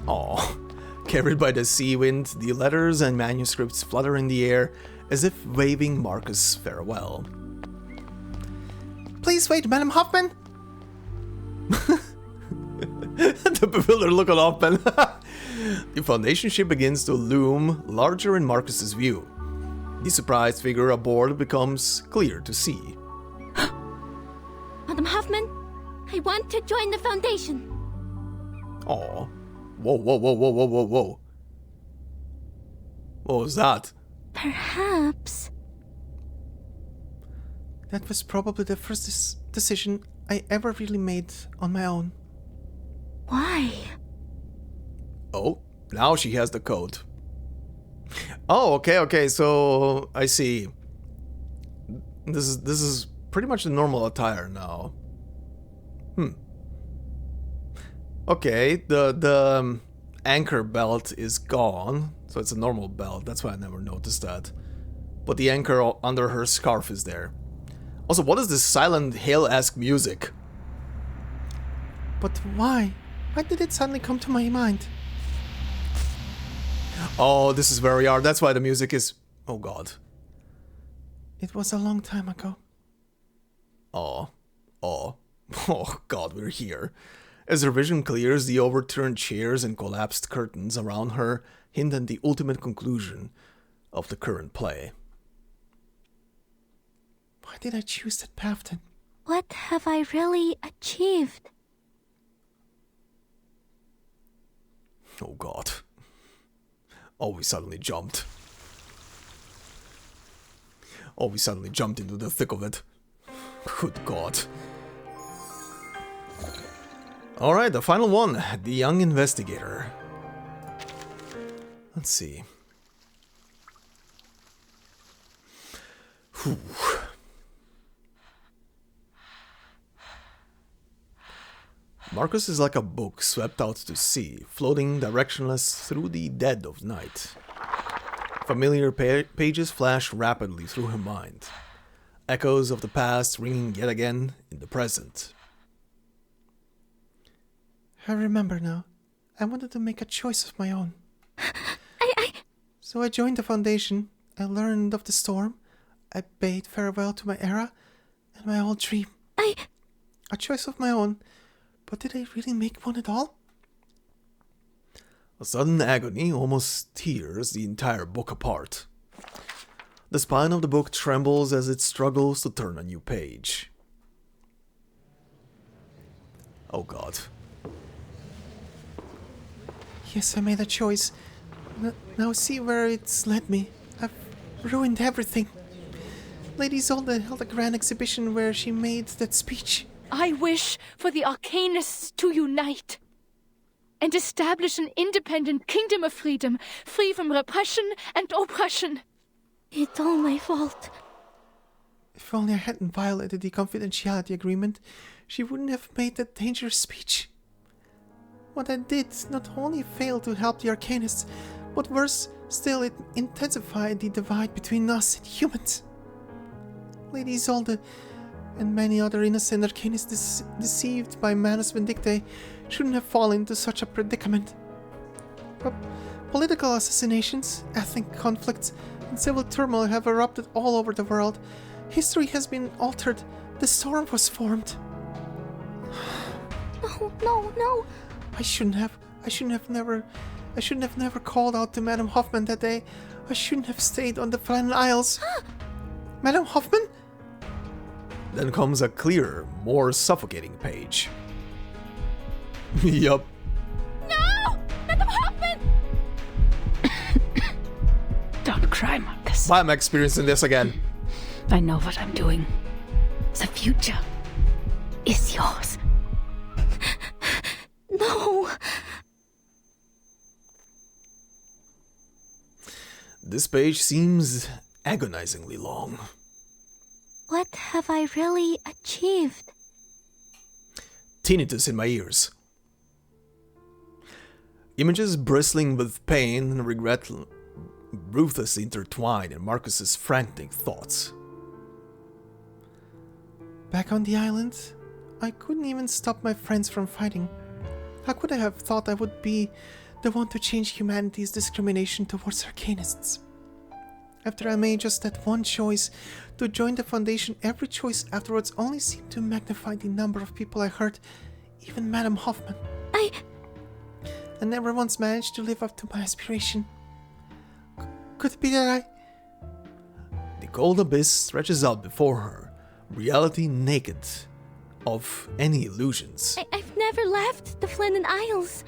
Aww. Carried by the sea wind, the letters and manuscripts flutter in the air as if waving Marcus farewell. Please wait, Madam Hoffman! The bewildered look on Hoffman. The Foundation ship begins to loom larger in Marcus's view. The surprised figure aboard becomes clear to see. Madam Hoffman, I want to join the Foundation. Aw. Whoa. What was that? Perhaps. That was probably the first decision I ever really made on my own. Why? Oh, now she has the code. Oh, okay, so I see. This is pretty much the normal attire now. Okay, the anchor belt is gone, so it's a normal belt. That's why I never noticed that. But the anchor under her scarf is there. Also, what is this Silent Hill-esque music? But why? Why did it suddenly come to my mind? Oh, this is very hard. That's why the music is... Oh god. It was a long time ago. Oh god, we're here. As her vision clears, the overturned chairs and collapsed curtains around her hint at the ultimate conclusion of the current play. Why did I choose that path then? What have I really achieved? Oh god. Oh, we suddenly jumped. Oh, we suddenly jumped into the thick of it. Good god. Alright, the final one. The young investigator. Let's see. Whew. Marcus is like a book swept out to sea, floating directionless through the dead of night. Familiar pages flash rapidly through her mind, echoes of the past ringing yet again in the present. I remember now. I wanted to make a choice of my own. So I joined the Foundation. I learned of the storm. I bade farewell to my era and my old dream. A choice of my own. But did I really make one at all? A sudden agony almost tears the entire book apart. The spine of the book trembles as it struggles to turn a new page. Oh god. Yes, I made a choice. Now see where it's led me. I've ruined everything. Lady Isolda held a grand exhibition where she made that speech. I wish for the Arcanists to unite. and establish an independent kingdom of freedom, free from repression and oppression. It's all my fault. If only I hadn't violated the confidentiality agreement, she wouldn't have made that dangerous speech. What I did not only failed to help the Arcanists, but worse still, it intensified the divide between us and humans. Lady Isolda and many other innocent Arcanists deceived by Manus Vindictae shouldn't have fallen into such a predicament. But political assassinations, ethnic conflicts, and civil turmoil have erupted all over the world. History has been altered. The storm was formed. No. I shouldn't have never called out to Madame Hoffman that day. I shouldn't have stayed on the Flannan Isles. Madame Hoffman? Then comes a clearer, more suffocating page. Yup. No! Madame Hoffman! Don't cry, Marcus. I'm experiencing this again. I know what I'm doing. The future is yours. No! This page seems agonizingly long. What have I really achieved? Tinnitus in my ears. Images bristling with pain and regret ruthlessly intertwined in Marcus's frantic thoughts. Back on the island, I couldn't even stop my friends from fighting. How could I have thought I would be the one to change humanity's discrimination towards Arcanists? After I made just that one choice to join the Foundation, every choice afterwards only seemed to magnify the number of people I hurt, even Madame Hoffman. I never once managed to live up to my aspiration. Could it be that The cold abyss stretches out before her, reality naked of any illusions. I've never left the Flannan Isles.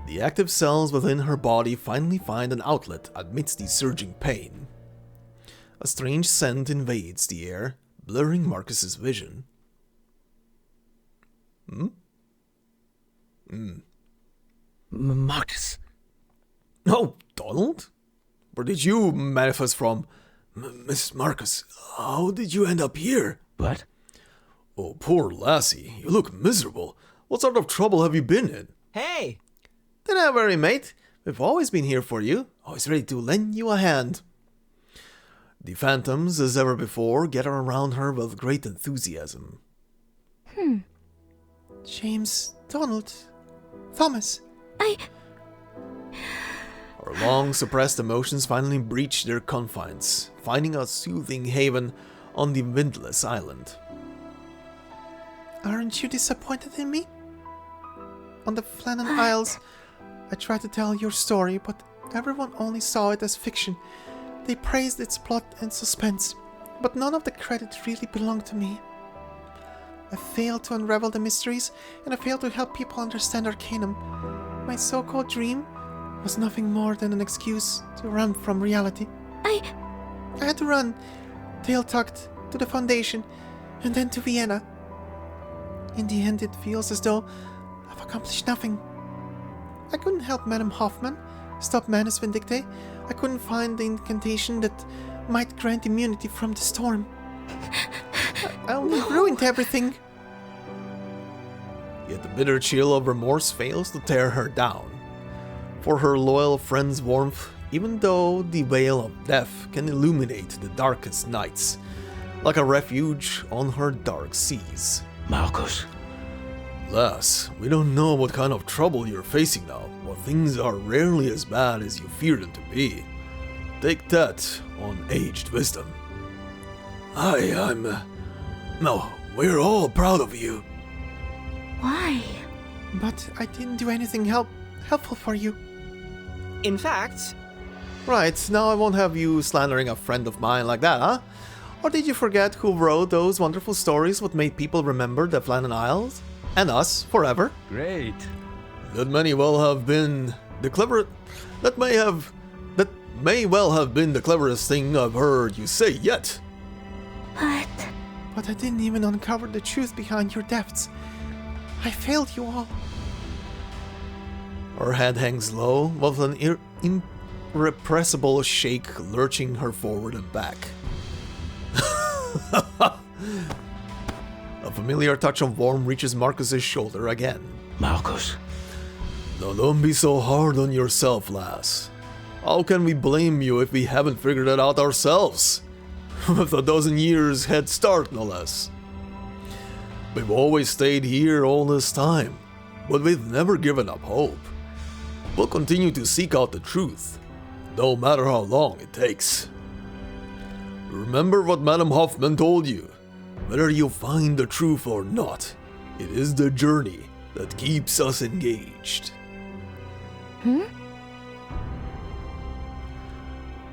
The active cells within her body finally find an outlet amidst the surging pain. A strange scent invades the air, blurring Marcus's vision. Marcus. Oh, Donald? Where did you manifest from? Miss Marcus, how did you end up here? What? Oh, poor lassie, you look miserable. What sort of trouble have you been in? Hey! Don't worry, mate. We've always been here for you, always ready to lend you a hand. The phantoms, as ever before, gather around her with great enthusiasm. James, Donald, Thomas. Her long-suppressed emotions finally breach their confines, finding a soothing haven on the windless island. Aren't you disappointed in me? On the Flannan Isles, I tried to tell your story, but everyone only saw it as fiction. They praised its plot and suspense, but none of the credit really belonged to me. I failed to unravel the mysteries, and I failed to help people understand Arcanum. My so-called dream was nothing more than an excuse to run from reality. I had to run, tail-tucked, to the Foundation, and then to Vienna. In the end, it feels as though I've accomplished nothing. I couldn't help Madame Hoffman, stop Manus Vindictae. I couldn't find the incantation that might grant immunity from the storm. I only ruined everything. Yet the bitter chill of remorse fails to tear her down. For her loyal friend's warmth, even though the veil of death can illuminate the darkest nights, like a refuge on her dark seas. Marcus. Lass, we don't know what kind of trouble you're facing now, but things are rarely as bad as you fear them to be. Take that on aged wisdom. No, we're all proud of you. Why? But I didn't do anything helpful for you. In fact, Right, now I won't have you slandering a friend of mine like that, huh? Or did you forget who wrote those wonderful stories what made people remember the Flannan Isles? And us, forever? great. That may well have been the cleverest thing I've heard you say yet. But But I didn't even uncover the truth behind your deaths. I failed you all. Her head hangs low, with an irrepressible shake lurching her forward and back. A familiar touch of warmth reaches Marcus's shoulder again. Marcus. Now don't be so hard on yourself, lass. How can we blame you if we haven't figured it out ourselves? With a dozen years head start, no less. We've always stayed here all this time, but we've never given up hope. We'll continue to seek out the truth, no matter how long it takes. Remember what Madame Hoffman told you. Whether you find the truth or not, it is the journey that keeps us engaged.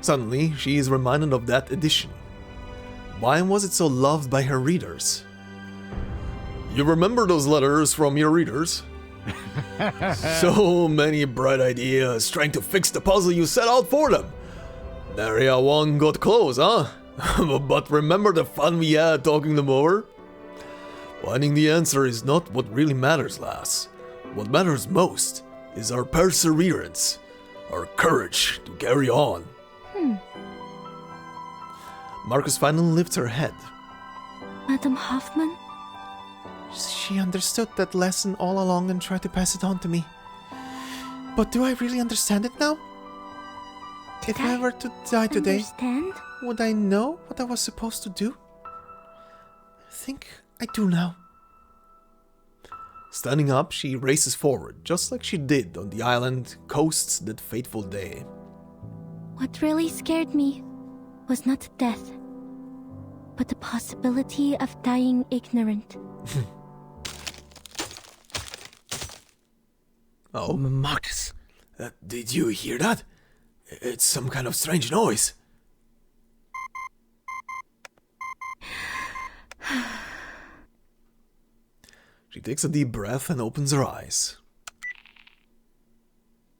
Suddenly, she is reminded of that edition. Why was it so loved by her readers? You remember those letters from your readers? So many bright ideas trying to fix the puzzle you set out for them. Nary one got close, huh? But remember the fun we had talking them over? Finding the answer is not what really matters, lass. What matters most is our perseverance, our courage to carry on. Marcus finally lifts her head. Madam Hoffman? She understood that lesson all along and tried to pass it on to me. But do I really understand it now? If I were to die today, Understand? would I know what I was supposed to do? I think I do now. Standing up, she races forward, just like she did on the island coasts that fateful day. What really scared me was not death, but the possibility of dying ignorant. Oh, Marcus, did you hear that? It's some kind of strange noise. she takes a deep breath and opens her eyes.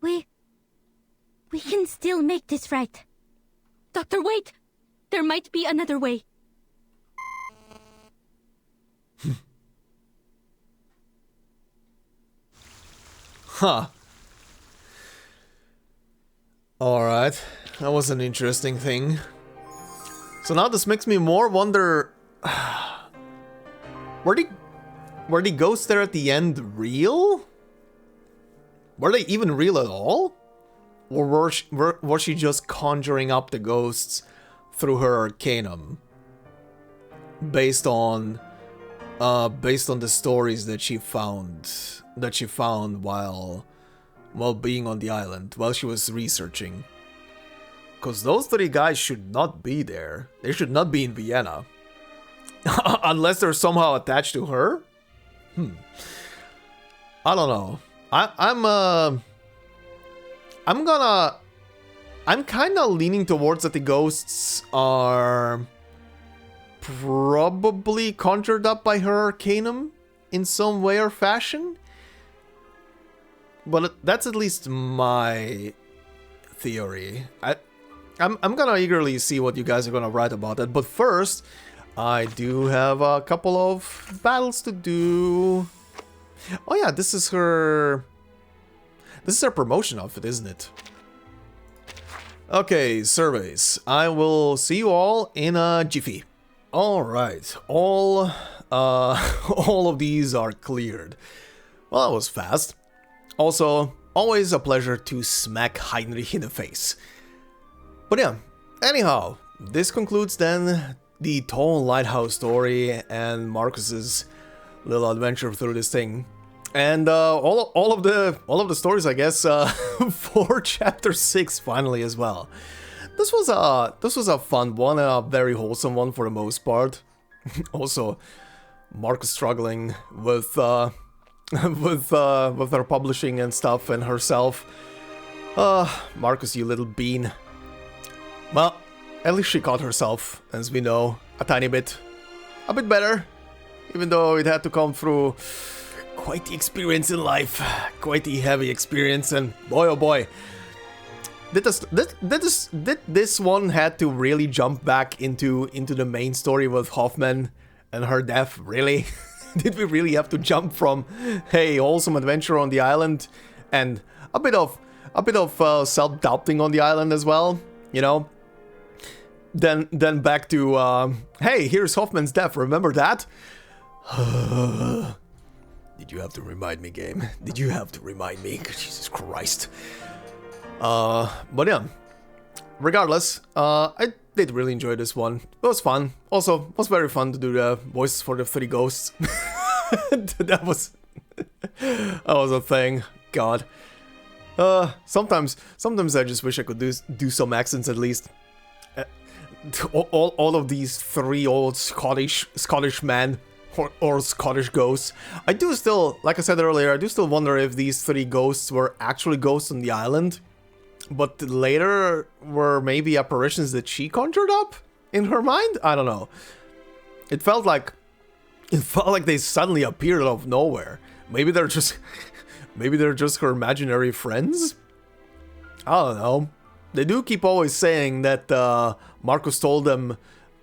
We can still make this right. Doctor, wait! There might be another way. Huh. Alright, that was an interesting thing. So now this makes me more wonder... Were the ghosts there at the end real? Were they even real at all? Or was she just conjuring up the ghosts through her arcanum? Based on the stories that she found while being on the island, while she was researching. Because those three guys should not be there. They should not be in Vienna. Unless they're somehow attached to her? I don't know. I'm kind of leaning towards that the ghosts are probably conjured up by her arcanum in some way or fashion. But that's at least my theory. I'm gonna eagerly see what you guys are gonna write about it. But first, I do have a couple of battles to do. Oh yeah, this is her promotion outfit, isn't it? Okay, surveys. I will see you all in a jiffy. Alright, all of these are cleared. Well, that was fast. Also, always a pleasure to smack Heinrich in the face. But yeah, anyhow, this concludes then the tall lighthouse story and Marcus's little adventure through this thing. And all of the stories, I guess, for chapter 6 finally as well. This was a fun one and a very wholesome one for the most part. Also, Marcus struggling with her publishing and stuff and herself. Marcus, you little bean. Well, at least she caught herself, as we know, a bit better, even though it had to come through quite the experience in life, quite the heavy experience, and boy oh boy, did this one had to really jump back into the main story with Hoffman and her death, really? Did we really have to jump from, hey, wholesome adventure on the island, and a bit of self-doubting on the island as well, you know? Then back to, hey, here's Hoffman's death, remember that? Did you have to remind me, game? Did you have to remind me? Jesus Christ. But yeah, regardless, I did really enjoy this one. It was fun. Also, it was very fun to do the voices for the 3 ghosts. that was a thing. God. Sometimes I just wish I could do some accents at least. All of these 3 old Scottish men or Scottish ghosts. I do still, like I said earlier, I do still wonder if these 3 ghosts were actually ghosts on the island, but later were maybe apparitions that she conjured up in her mind? I don't know. It felt like they suddenly appeared out of nowhere. Maybe they're just her imaginary friends? I don't know. They do keep always saying that Marcus told them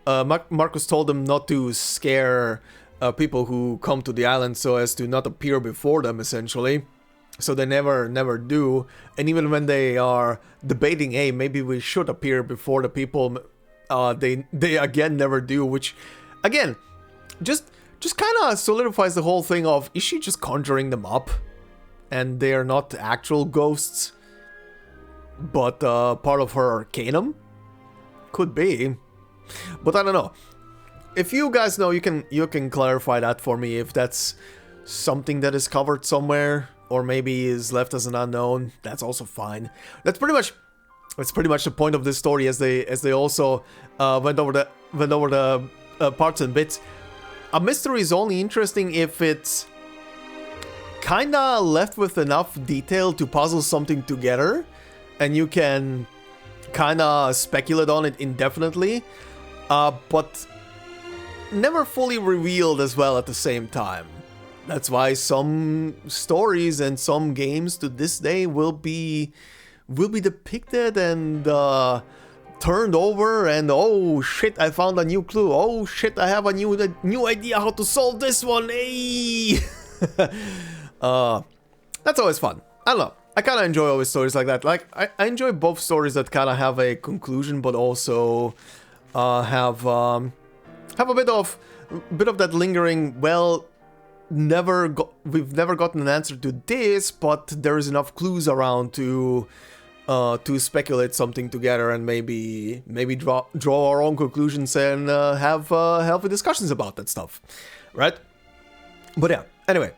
not to scare people who come to the island so as to not appear before them, essentially. So they never do. And even when they are debating, hey, maybe we should appear before the people, they again never do, which again just kind of solidifies the whole thing of, is she just conjuring them up and they are not actual ghosts but part of her arcanum? Could be, but I don't know. If you guys know, you can clarify that for me, if that's something that is covered somewhere or maybe is left as an unknown. That's also fine. That's pretty much the point of this story, as they also went over the parts and bits. A mystery is only interesting if it's kinda left with enough detail to puzzle something together, and you can kinda speculate on it indefinitely, but never fully revealed as well at the same time. That's why some stories and some games to this day will be depicted and turned over, and oh shit, I found a new clue. Oh shit, I have a new idea how to solve this one. Hey, that's always fun. I don't know. I kind of enjoy always stories like that. Like I enjoy both stories that kind of have a conclusion, but also have a bit of that lingering. Well, we've never gotten an answer to this, but there is enough clues around to speculate something together and maybe draw our own conclusions and have healthy discussions about that stuff, right? But yeah, anyway,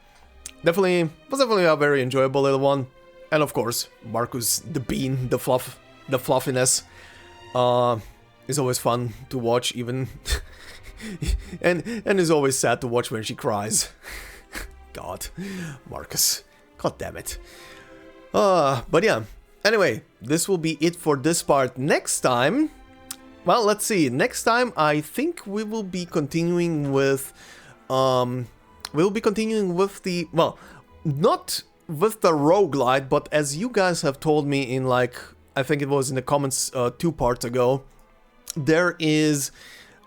was definitely a very enjoyable little one, and of course, Marcus the Bean, the fluffiness, is always fun to watch, even. and is always sad to watch when she cries. God, Marcus, god damn it. But yeah, anyway, this will be it for this part. Next time, well, let's see. Next time, I think we will be continuing with, the, well, not with the roguelite, but as you guys have told me in, like, I think it was in the comments 2 parts ago, there is.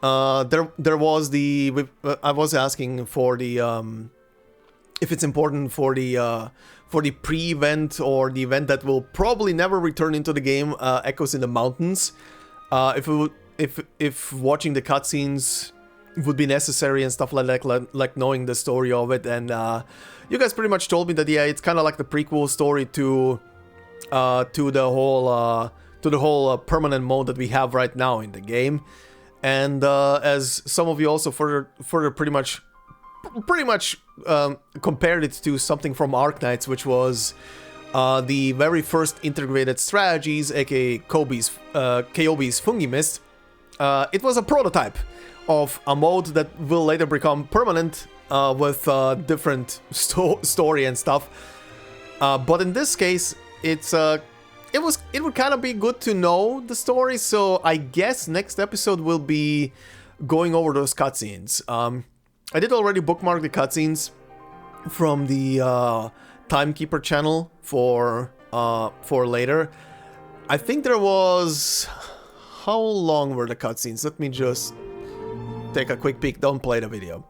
There was the. I was asking for the if it's important for the pre-event or the event that will probably never return into the game, Echoes in the Mountains. If watching the cutscenes would be necessary and stuff like that, like knowing the story of it, and you guys pretty much told me that yeah, it's kind of like the prequel story to the whole permanent mode that we have right now in the game. And as some of you also further pretty much compared it to something from Arcanists, which was the very first integrated strategies, aka KOB's Fungi Mist. It was a prototype of a mode that will later become permanent with different story and stuff. But in this case, it would kind of be good to know the story, so I guess next episode will be going over those cutscenes. I did already bookmark the cutscenes from the Timekeeper channel for later. I think there was... How long were the cutscenes? Let me just take a quick peek. Don't play the video.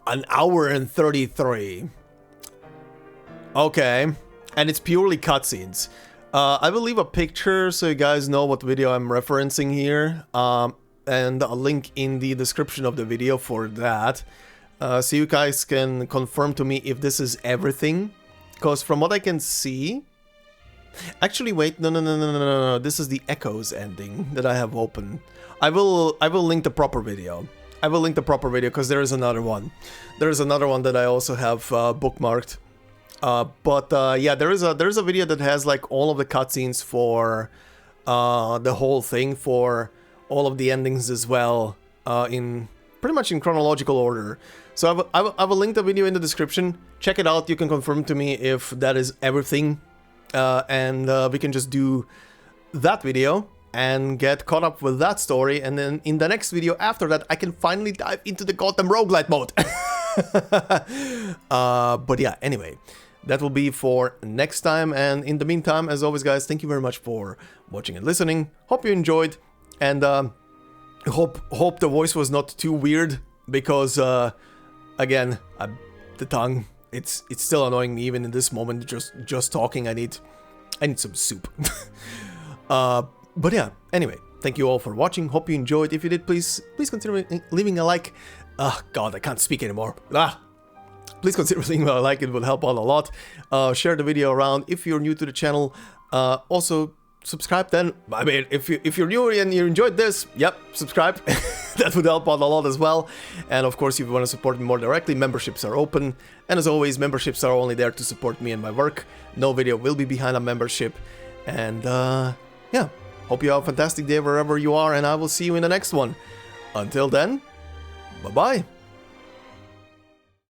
An hour and 33. Okay. And it's purely cutscenes. I will leave a picture so you guys know what video I'm referencing here. And a link in the description of the video for that. So you guys can confirm to me if this is everything. Because from what I can see... Actually, wait, no. This is the Echoes ending that I have open. I will link the proper video. I will link the proper video because there is another one. There is another one that I also have bookmarked. Yeah, there is a video that has like all of the cutscenes for the whole thing, for all of the endings as well, in pretty much in chronological order. So I will link the video in the description. Check it out. You can confirm to me if that is everything. And we can just do that video and get caught up with that story, and then in the next video after that I can finally dive into the goddamn roguelite mode. But yeah, anyway, that will be for next time, and in the meantime, as always guys, thank you very much for watching and listening. Hope you enjoyed, and hope the voice was not too weird, because again, the tongue, it's still annoying me even in this moment, just talking. I need some soup. But yeah, anyway, thank you all for watching. Hope you enjoyed. If you did, please consider leaving a like. God, I can't speak anymore. Please consider leaving a like. It will help out a lot. Share the video around if you're new to the channel. Also, subscribe then. I mean, if you're new and you enjoyed this, yep, subscribe. That would help out a lot as well. And of course, if you want to support me more directly, memberships are open. And as always, memberships are only there to support me and my work. No video will be behind a membership. And yeah, hope you have a fantastic day wherever you are, and I will see you in the next one. Until then, bye-bye.